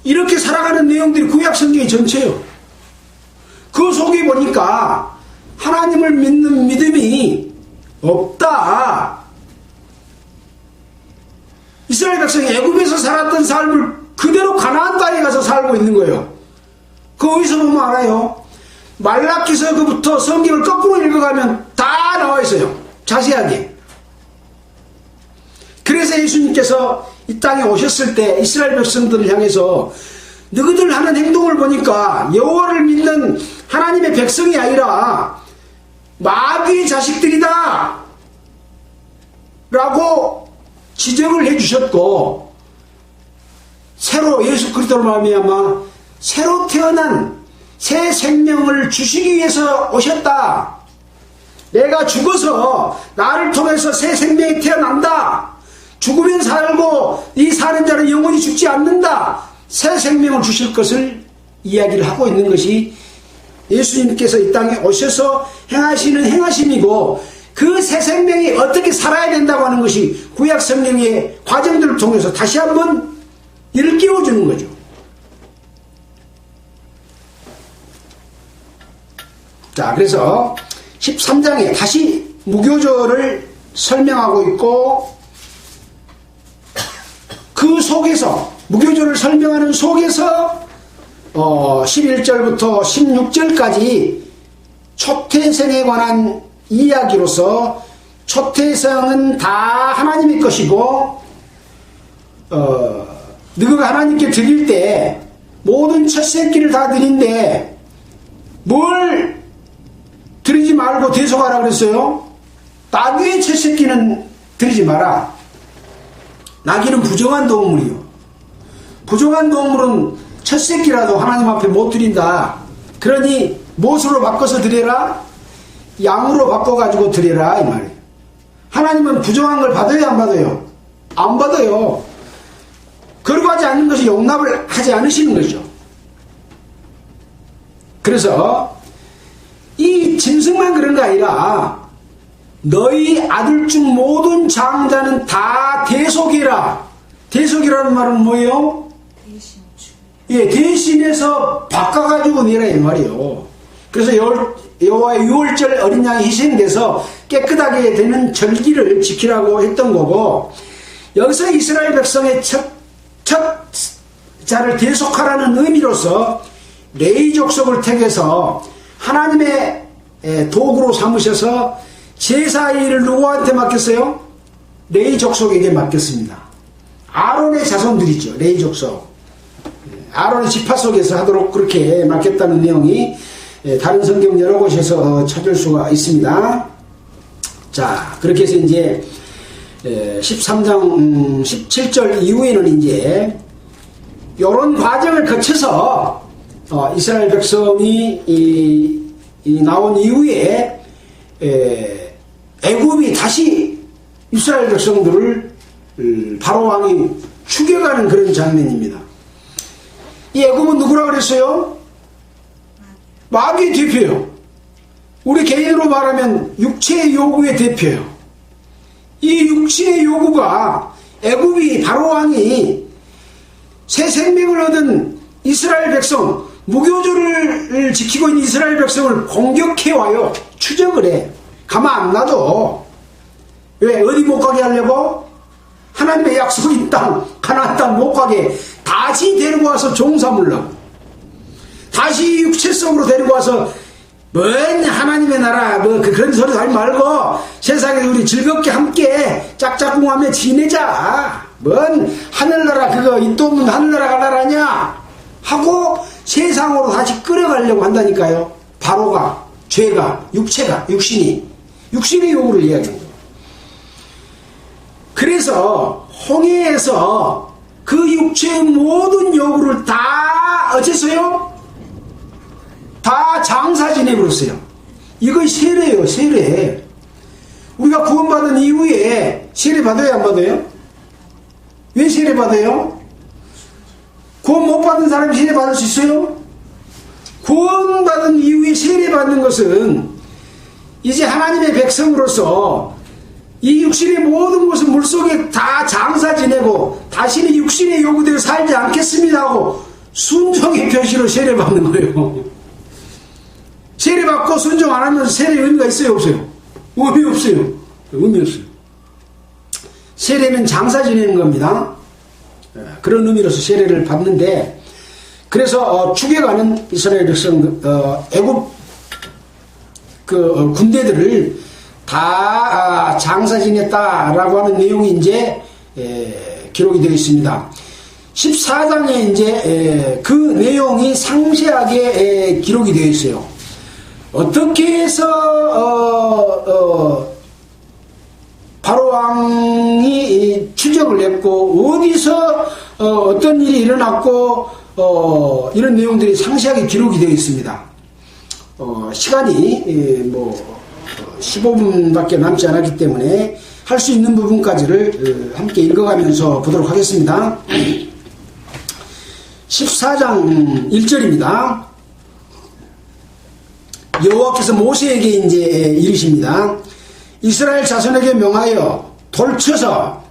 이렇게 살아가는 내용들이 구약성경의 전체예요. 그 속에 보니까 하나님을 믿는 믿음이 없다. 이스라엘 백성이 애굽에서 살았던 삶을 그대로 가나안 땅에 가서 살고 있는 거예요. 그 어디서 보면 알아요? 말라기서부터 성경을 거꾸로 읽어가면 다 나와 있어요. 자세하게. 그래서 예수님께서 이 땅에 오셨을 때 이스라엘 백성들을 향해서 너희들 하는 행동을 보니까 여호와를 믿는 하나님의 백성이 아니라 마귀의 자식들이다 라고 지적을 해주셨고, 새로 예수 그리스도로 말미암아 새로 태어난 새 생명을 주시기 위해서 오셨다. 내가 죽어서 나를 통해서 새 생명이 태어난다. 죽으면 살고 이 사는 자는 영원히 죽지 않는다. 새 생명을 주실 것을 이야기를 하고 있는 것이 예수님께서 이 땅에 오셔서 행하시는 행하심이고, 그 새 생명이 어떻게 살아야 된다고 하는 것이 구약 성경의 과정들을 통해서 다시 한번 일깨워주는 거죠. 자, 그래서 13장에 다시 무교절을 설명하고 있고, 그 속에서 무교절을 설명하는 속에서 11절부터 16절까지 초태생에 관한 이야기로서, 초태생은 다 하나님의 것이고, 너희가 하나님께 드릴 때 모든 첫 새끼를 다 드린데 뭘 드리지 말고 대속하라 그랬어요? 나귀의 첫 새끼는 드리지 마라. 나귀는 부정한 동물이요. 부정한 동물은 첫 새끼라도 하나님 앞에 못 드린다. 그러니 무엇으로 바꿔서 드려라? 양으로 바꿔가지고 드려라, 이 말이에요. 하나님은 부정한 걸 받아요, 안 받아요? 안 받아요. 거룩하지 않는 것이 용납을 하지 않으시는 거죠. 그래서 이 짐승만 그런 거 아니라 너희 아들 중 모든 장자는 다 대속이라. 대속이라는 말은 뭐예요? 예, 대신해서 바꿔가지고 내라, 이 말이에요. 그래서 여호와의 유월절 어린 양이 희생돼서 깨끗하게 되는 절기를 지키라고 했던 거고, 여기서 이스라엘 백성의 첫 자를 대속하라는 의미로서 레위 족속을 택해서 하나님의 도구로 삼으셔서 제사 일을 누구한테 맡겼어요? 레위 족속에게 맡겼습니다. 아론의 자손들이죠. 레위 족속. 아론의 지파 속에서 하도록 그렇게 맡겼다는 내용이 다른 성경 여러 곳에서 찾을 수가 있습니다. 자, 그렇게 해서 이제 13장 17절 이후에는 이제 이런 과정을 거쳐서 이스라엘 백성이 나온 이후에 애굽이 다시 이스라엘 백성들을 바로 왕이 죽여가는 그런 장면입니다. 이 애굽은 누구라 그랬어요? 마귀의 대표예요. 우리 개인으로 말하면 육체의 요구의 대표예요. 이 육신의 요구가 애굽이 바로 왕이 새 생명을 얻은 이스라엘 백성, 무교절을 지키고 있는 이스라엘 백성을 공격해와요. 추적을 해. 가만 안 놔둬. 왜? 어디 못 가게 하려고? 하나님의 약속인 땅, 가나안 땅 못 가게 다시 데리고 와서 종삼으려고. 다시 육체성으로 데리고 와서 뭔 하나님의 나라 그런 소리 하지 말고 세상에 우리 즐겁게 함께 짝짝꿍하며 지내자. 뭔 하늘나라 그거 입도 없는 하늘나라가 나라냐 하고 세상으로 다시 끌어가려고 한다니까요. 바로가, 죄가, 육신의 요구를 이야기하는 거예요. 그래서 홍해에서 그 육체의 모든 요구를 다 어째서요? 다 장사 지내버렸어요. 이거 세례예요, 세례. 우리가 구원받은 이후에 세례 받아요, 안 받아요? 왜 세례 받아요? 구원 못 받은 사람이 세례 받을 수 있어요? 구원받은 이후에 세례 받는 것은 이제 하나님의 백성으로서 이 육신의 모든 것을 물속에 다 장사 지내고 다시는 육신의 요구대로 살지 않겠습니다 하고 순종의 표시로 세례 받는 거예요. 세례 받고 순종 안 하면 세례 의미가 있어요, 없어요? 의미 없어요. 의미 없어요. 세례는 장사 지내는 겁니다. 그런 의미로서 세례를 받는데, 그래서 죽여가는 이스라엘 백성, 애굽 군대들을 다 장사 지냈다라고 하는 내용이 이제 기록이 되어 있습니다. 14장에 이제 그 내용이 상세하게 기록이 되어 있어요. 어떻게 해서 바로 왕이 추적을 했고 어디서 어떤 일이 일어났고 이런 내용들이 상세하게 기록이 되어 있습니다. 시간이 15분밖에 남지 않았기 때문에 할 수 있는 부분까지를 함께 읽어가면서 보도록 하겠습니다. 14장 1절입니다. 여호와께서 모세에게 이제 이르십니다. 이스라엘 자손에게 명하여 돌쳐서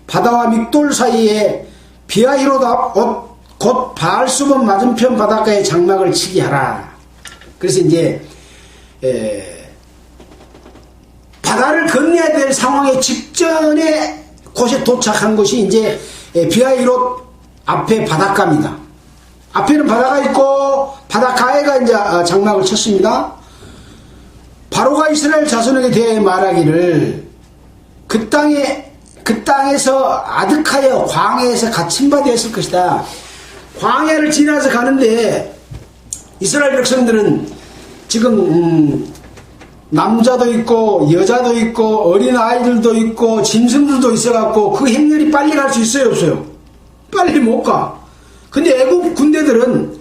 바다와 믹돌 사이에 비하이롯 곧 바알수본 맞은편 바닷가에 장막을 치게 하라. 그래서 이제 바다를 건너야 될 상황의 직전에 곳에 도착한 곳이 이제 비하이롯 앞에 바닷가입니다. 앞에는 바다가 있고 바닷가에가 이제 장막을 쳤습니다. 바로가 이스라엘 자손에게 대해 말하기를 그 땅에서 아득하여 광야에서 갇힌 바 되었을 것이다. 광야를 지나서 가는데 이스라엘 백성들은 지금 남자도 있고 여자도 있고 어린 아이들도 있고 짐승들도 있어갖고 그 행렬이 빨리 갈 수 있어요, 없어요? 빨리 못 가. 근데 애굽 군대들은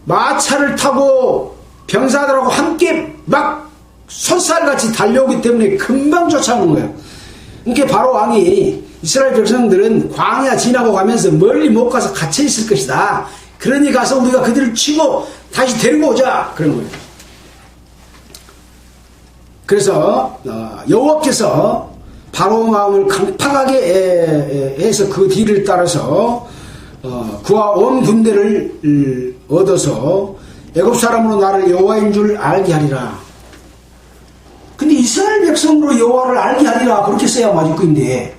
마차를 타고 병사들하고 함께 막 솟살같이 달려오기 때문에 금방 쫓아오는 거예요. 그러니까 바로 왕이 이스라엘 백성들은 광야 지나고 가면서 멀리 못 가서 갇혀 있을 것이다. 그러니 가서 우리가 그들을 치고 다시 데리고 오자. 그런 거예요. 그래서 여호와께서 바로 마음을 강팍하게 해서 그 뒤를 따라서 그와 온 군대를 얻어서 애굽 사람으로 나를 여호와인 줄 알게 하리라. 근데 이스라엘 백성으로 여호와를 알게 하리라 그렇게 써야 맞을 건데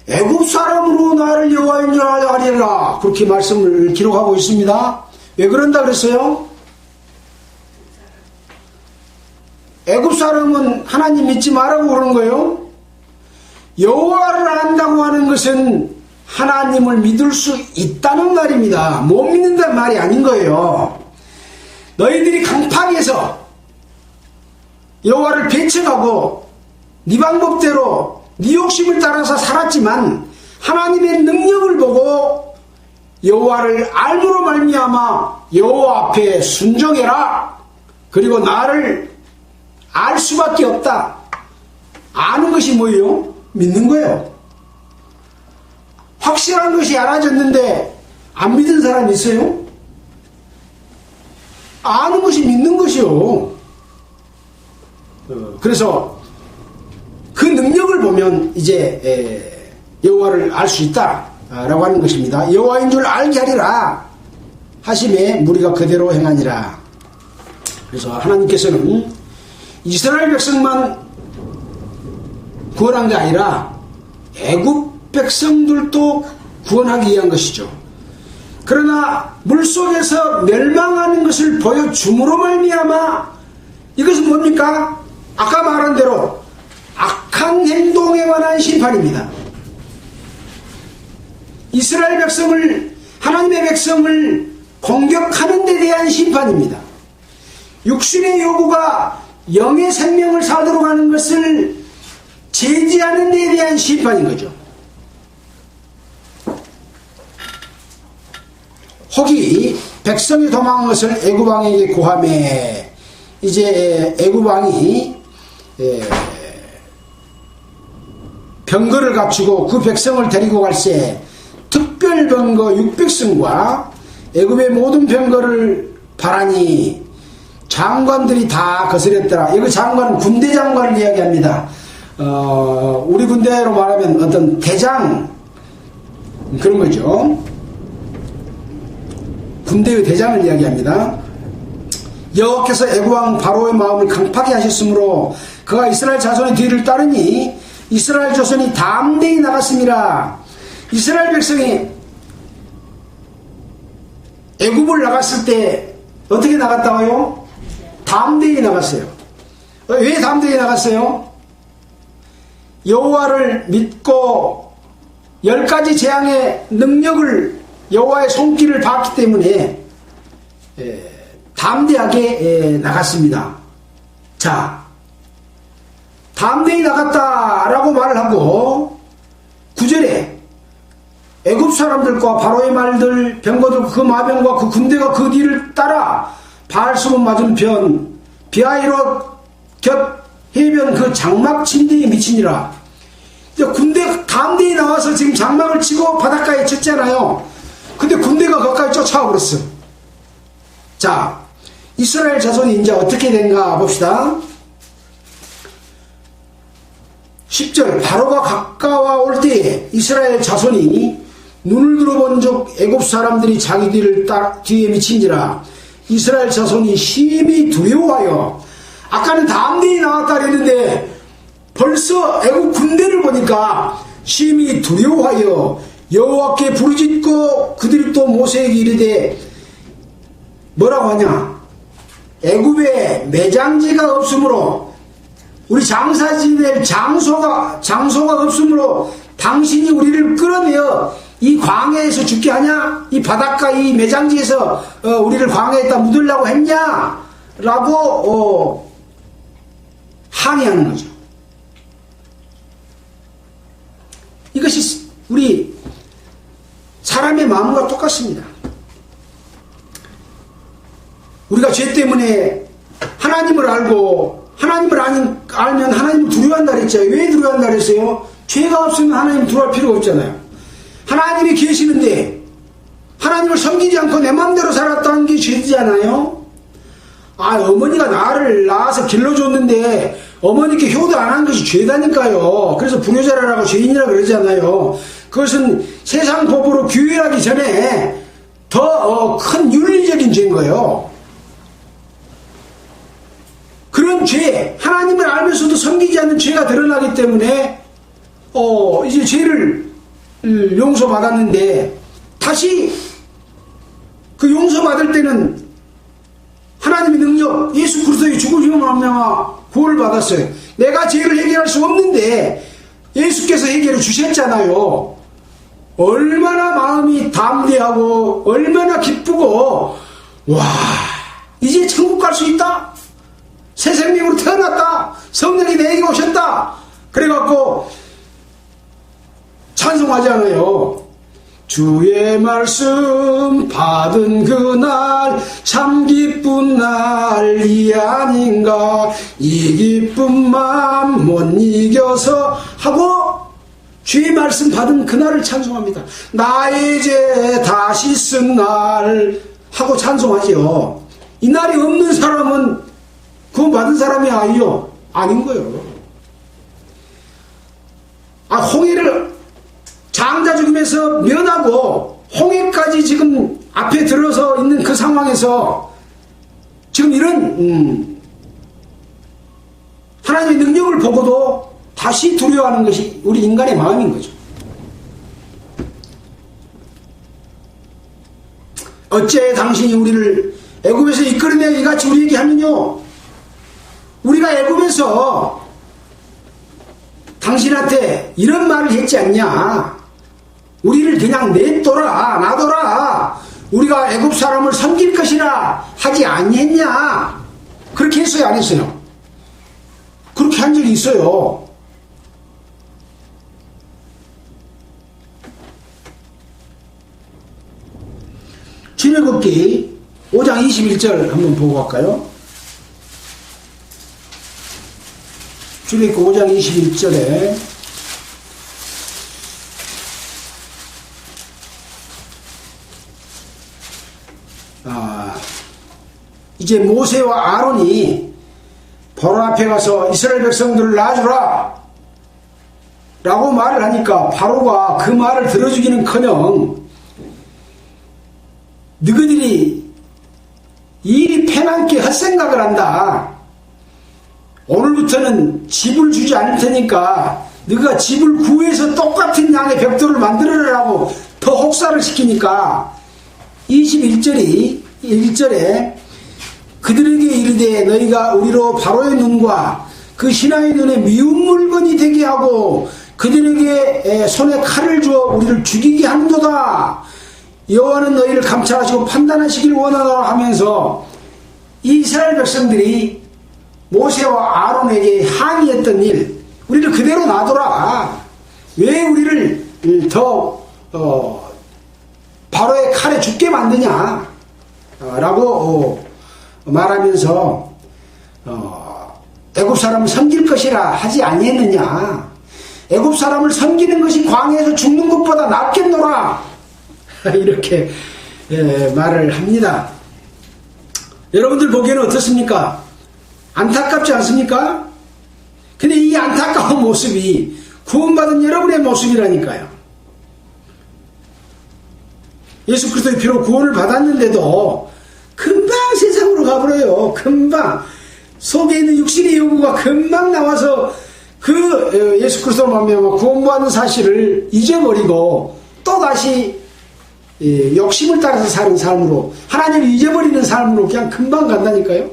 애굽 사람으로 나를 여호와인 줄 알게 하리라 그렇게 말씀을 기록하고 있습니다. 왜 그런다 그랬어요? 애굽 사람은 하나님 믿지 말라고 그러는 거예요. 여호와를 안다고 하는 것은 하나님을 믿을 수 있다는 말입니다. 못 믿는다는 말이 아닌 거예요. 너희들이 강팍해서 여호와를 배척하고 네 방법대로 네 욕심을 따라서 살았지만 하나님의 능력을 보고 여호와를 알므로 말미암아 여호와 앞에 순종해라. 그리고 나를 알 수밖에 없다. 아는 것이 뭐예요? 믿는 거예요. 확실한 것이 알아졌는데 안 믿은 사람이 있어요? 아는 것이 믿는 것이요. 그래서 그 능력을 보면 이제 여호와를 알 수 있다라고 하는 것입니다. 여호와인 줄 알게 하리라 하심에 무리가 그대로 행하니라. 그래서 하나님께서는 이스라엘 백성만 구원한 게 아니라 애굽 백성들도 구원하기 위한 것이죠. 그러나 물속에서 멸망하는 것을 보여줌으로 말미암아 이것은 뭡니까? 아까 말한 대로 악한 행동에 관한 심판입니다. 이스라엘 백성을, 하나님의 백성을 공격하는 데 대한 심판입니다. 육신의 요구가 영의 생명을 사도록 하는 것을 제지하는 데 대한 심판인 거죠. 혹이 백성이 도망한 것을 애굽왕에게 고하매 이제 애굽왕이 병거를 갖추고 그 백성을 데리고 갈새 특별 병거 600승과 애굽의 모든 병거를 바라니 장관들이 다 거스렸더라. 여기 장관은 군대 장관을 이야기합니다. 우리 군대로 말하면 어떤 대장 그런 거죠. 군대의 대장을 이야기합니다. 여호와께서 애굽왕 바로의 마음을 강팍하게 하셨으므로 그가 이스라엘 자손의 뒤를 따르니 이스라엘 자손이 담대히 나갔습니다. 이스라엘 백성이 애굽을 나갔을 때 어떻게 나갔다고요? 담대히 나갔어요. 왜 담대히 나갔어요? 여호와를 믿고 10가지 재앙의 능력을 여호와의 손길을 봤기 때문에 담대하게 나갔습니다. 자, 담대히 나갔다라고 말을 하고 9절에 애굽 사람들과 바로의 말들 병거들 그 마병과 그 군대가 그 뒤를 따라 바알수문 맞은편 비하이롯 곁 해변 그 장막 침대에 미치니라. 군대 담대히 나와서 지금 장막을 치고 바닷가에 쳤잖아요. 근데 군대가 거기까지 쫓아와 버렸어. 자, 이스라엘 자손이 이제 어떻게 된가 봅시다. 10절 바로가 가까워 올 때에 이스라엘 자손이 눈을 들어본 적 애굽 사람들이 자기 뒤에 미친지라. 이스라엘 자손이 심히 두려워하여 아까는 담대히 나왔다 그랬는데 벌써 애굽 군대를 보니까 심히 두려워하여 여호와께 부르짖고 그들이 또 모세에게 이르되 뭐라고 하냐? 애굽에 매장지가 없으므로 우리 장사 지낼 장소가 없으므로 당신이 우리를 끌어내어 이 광야에서 죽게 하냐? 이 바닷가 이 매장지에서 우리를 광야에다 묻으려고 했냐? 라고 항의하는 거죠. 이것이 우리 사람의 마음과 똑같습니다. 우리가 죄 때문에 하나님을 알고 하나님을 알면 하나님을 두려워한다 그랬죠. 왜 두려워한다 그랬어요? 죄가 없으면 하나님 두려워할 필요가 없잖아요. 하나님이 계시는데 하나님을 섬기지 않고 내 마음대로 살았다는 게 죄지잖아요. 어머니가 나를 낳아서 길러줬는데 어머니께 효도 안 한 것이 죄다니까요. 그래서 불효자라고 죄인이라고 그러잖아요. 그것은 세상 법으로 규율하기 전에 더 큰 윤리적인 죄인 거예요. 그런 죄, 하나님을 알면서도 섬기지 않는 죄가 드러나기 때문에 이제 죄를 용서받았는데 다시 그 용서받을 때는 하나님의 능력, 예수 그리스도의 죽으심으로 말미암아 구원을 받았어요. 내가 죄를 해결할 수 없는데 예수께서 해결해 주셨잖아요. 얼마나 마음이 담대하고 얼마나 기쁘고 와 이제 천국 갈 수 있다. 새 생명으로 태어났다. 성령이 내게 오셨다. 그래갖고 찬송하잖아요. 주의 말씀 받은 그날 참 기쁜 날이 아닌가. 이 기쁜 마음 못 이겨서 하고 주의 말씀 받은 그날을 찬송합니다. 나의 죄 다시 쓴 날 하고 찬송하지요. 이 날이 없는 사람은 구원 받은 사람이 아니요. 아닌 거예요. 홍해를 장자 죽임에서 면하고 홍해까지 지금 앞에 들어서 있는 그 상황에서 지금 이런 하나님의 능력을 보고도 다시 두려워하는 것이 우리 인간의 마음인 거죠. 어째 당신이 우리를 애굽에서 이끌어내어 이같이 우리에게 하느뇨? 우리가 애굽에서 당신한테 이런 말을 했지 않냐? 우리를 그냥 놔둬라. 우리가 애굽 사람을 섬길 것이라 하지 아니했냐? 그렇게 했어요, 안 했어요? 그렇게 한 적이 있어요. 출애굽기 5장 21절 한번 보고 갈까요? 출애굽기 5장 21절에 이제 모세와 아론이 바로 앞에 가서 이스라엘 백성들을 놔주라 라고 말을 하니까 바로가 그 말을 들어주기는커녕 너희들이 일이 패만께 헛생각을 한다. 오늘부터는 집을 주지 않을 테니까 너희가 집을 구해서 똑같은 양의 벽돌을 만들어라라고 더 혹사를 시키니까 1절에 그들에게 이르되 너희가 우리로 바로의 눈과 그 신하의 눈에 미운 물건이 되게 하고 그들에게 손에 칼을 주어 우리를 죽이게 한도다. 여호와는 너희를 감찰하시고 판단하시길 원하노라 하면서 이스라엘 백성들이 모세와 아론에게 항의했던 일, 우리를 그대로 놔둬라. 왜 우리를 더 바로의 칼에 죽게 만드냐 라고 말하면서 애굽 사람을 섬길 것이라 하지 아니했느냐. 애굽 사람을 섬기는 것이 광야에서 죽는 것보다 낫겠노라. 이렇게 말을 합니다. 여러분들 보기에는 어떻습니까? 안타깝지 않습니까? 근데 이 안타까운 모습이 구원받은 여러분의 모습이라니까요. 예수 그리스도의 피로 구원을 받았는데도 금방 세상으로 가버려요. 금방 속에 있는 육신의 요구가 금방 나와서 그 예수 그리스도로 말미암아 구원받는 사실을 잊어버리고 또다시 욕심을 따라서 사는 삶으로, 하나님을 잊어버리는 삶으로 그냥 금방 간다니까요.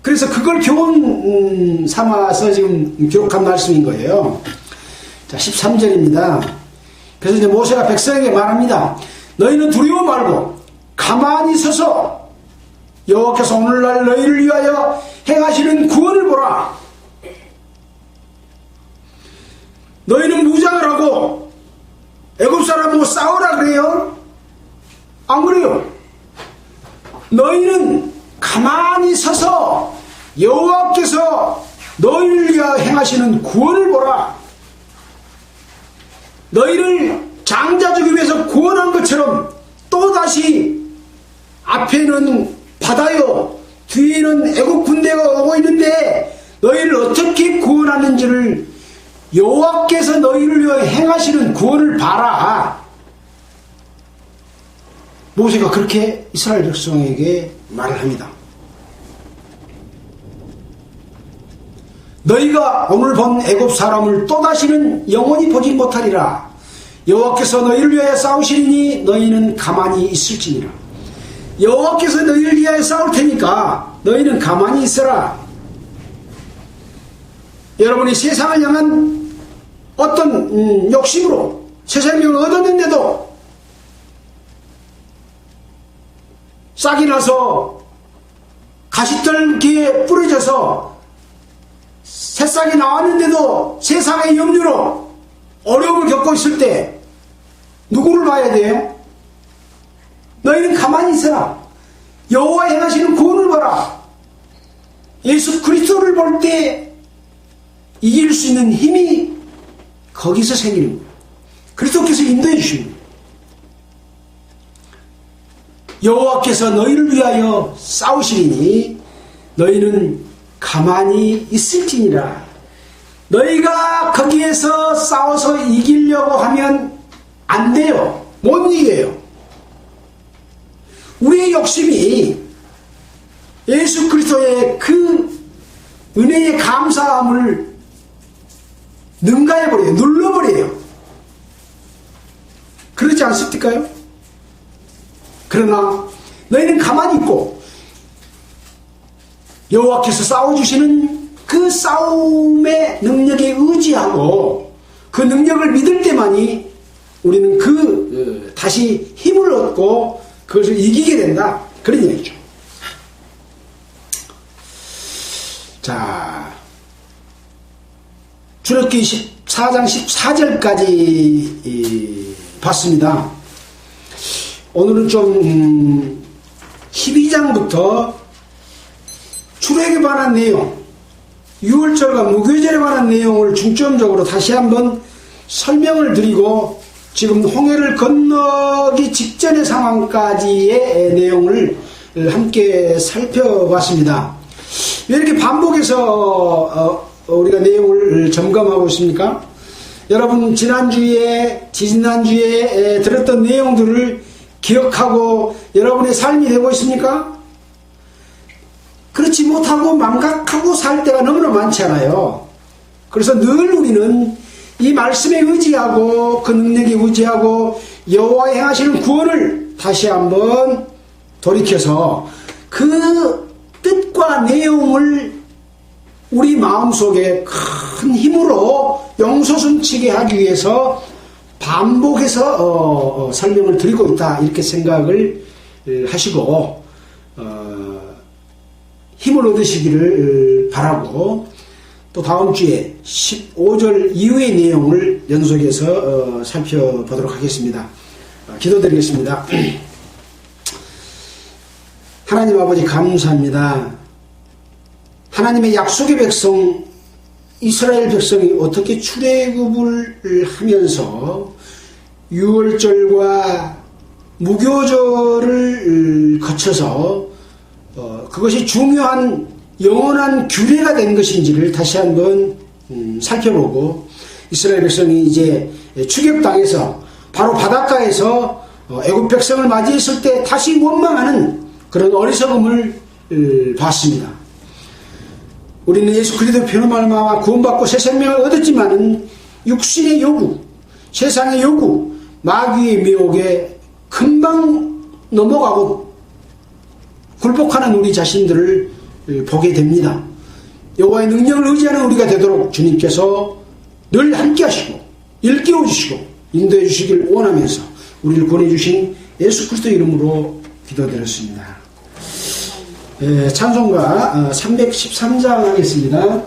그래서 그걸 교훈 삼아서 지금 기록한 말씀인 거예요. 자, 13절입니다. 그래서 이제 모세가 백성에게 말합니다. 너희는 두려워 말고 가만히 서서 여호와께서 오늘날 너희를 위하여 행하시는 구원을 보라. 너희는 무장을 하고 애굽 사람하고 싸우라 그래요? 안 그래요? 너희는 가만히 서서 여호와께서 너희를 위하여 행하시는 구원을 보라. 너희를 장자 죽임에서 구원한 것처럼 또다시 앞에는 바다요 뒤에는 애국 군대가 오고 있는데 너희를 어떻게 구원하는지를 여호와께서 너희를 위하여 행하시는 구원을 봐라. 모세가 그렇게 이스라엘 백성에게 말을 합니다. 너희가 오늘 본 애굽 사람을 또다시는 영원히 보지 못하리라. 여호와께서 너희를 위하여 싸우시리니 너희는 가만히 있을지니라. 여호와께서 너희를 위하여 싸울 테니까 너희는 가만히 있어라. 여러분이 세상을 향한 어떤 욕심으로 세상을 얻었는데도 싹이 나서 가시떨기에 뿌려져서 새싹이 나왔는데도 세상의 염려로 어려움을 겪고 있을 때 누구를 봐야 돼요? 너희는 가만히 있어라. 여호와 행하시는 구원을 봐라. 예수 그리스도를 볼 때 이길 수 있는 힘이 거기서 생기는 거예요. 그리스도께서 인도해 주시는 거예요. 여호와께서 너희를 위하여 싸우시리니 너희는 가만히 있을지니라. 너희가 거기에서 싸워서 이기려고 하면 안 돼요. 못 이겨요. 우리의 욕심이 예수 그리스도의 그 은혜의 감사함을 능가해버려요. 눌러버려요. 그렇지 않습니까요? 그러나 너희는 가만히 있고 여호와께서 싸워주시는 그 싸움의 능력에 의지하고 그 능력을 믿을 때만이 우리는 다시 힘을 얻고 그것을 이기게 된다. 그런 얘기죠. 자, 출애굽기 14장 14절까지 봤습니다. 오늘은 좀 12장부터 출애굽에 관한 내용, 유월절과 무교절에 관한 내용을 중점적으로 다시 한번 설명을 드리고 지금 홍해를 건너기 직전의 상황까지의 내용을 함께 살펴봤습니다. 왜 이렇게 반복해서 우리가 내용을 점검하고 있습니까? 여러분 지난주에 들었던 내용들을 기억하고 여러분의 삶이 되고 있습니까? 그렇지 못하고 망각하고 살 때가 너무나 많잖아요. 그래서 늘 우리는 이 말씀에 의지하고 그 능력에 의지하고 여호와의 행하시는 구원을 다시 한번 돌이켜서 그 뜻과 내용을 우리 마음속에 큰 힘으로 용솟음치게 하기 위해서 반복해서 설명을 드리고 있다, 이렇게 생각을 하시고 힘을 얻으시기를 바라고, 또 다음 주에 15절 이후의 내용을 연속해서 살펴보도록 하겠습니다. 기도드리겠습니다. 하나님 아버지 감사합니다. 하나님의 약속의 백성 이스라엘 백성이 어떻게 출애굽을 하면서 유월절과 무교절을 거쳐서 그것이 중요한 영원한 규례가 된 것인지를 다시 한번 살펴보고, 이스라엘 백성이 이제 추격당해서 바로 바닷가에서 애굽 백성을 맞이했을 때 다시 원망하는 그런 어리석음을 봤습니다. 우리는 예수 그리스도의 피로 말미암아 구원받고 새 생명을 얻었지만은 육신의 요구, 세상의 요구, 마귀의 미혹에 금방 넘어가고 굴복하는 우리 자신들을 보게 됩니다. 여호와의 능력을 의지하는 우리가 되도록 주님께서 늘 함께 하시고 일깨워 주시고 인도해 주시길 원하면서 우리를 구원해 주신 예수 그리스도 이름으로 기도드렸습니다. 찬송가 313장 하겠습니다.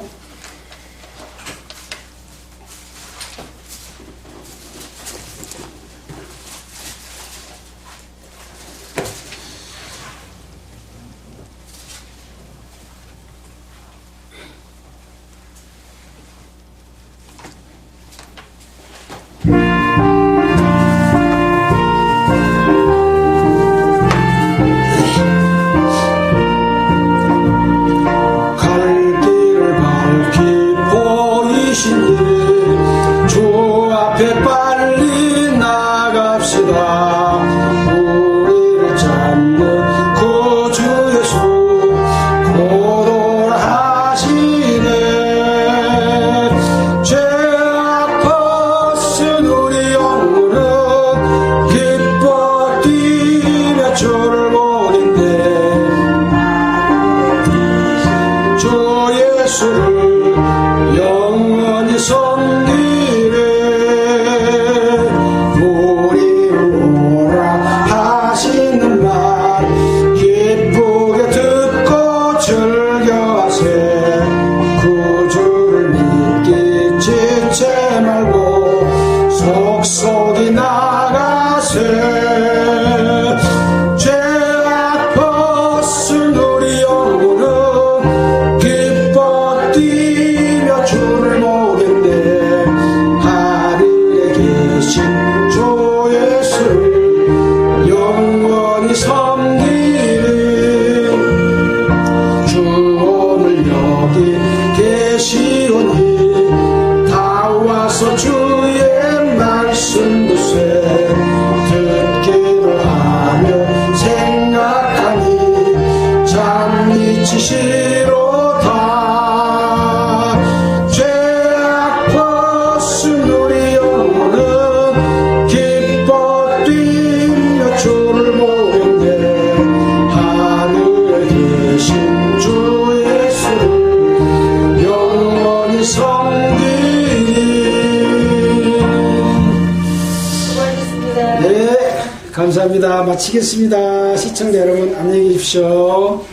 주오늘 여기 계시오니 감사합니다. 마치겠습니다. 시청자 여러분 안녕히 계십시오.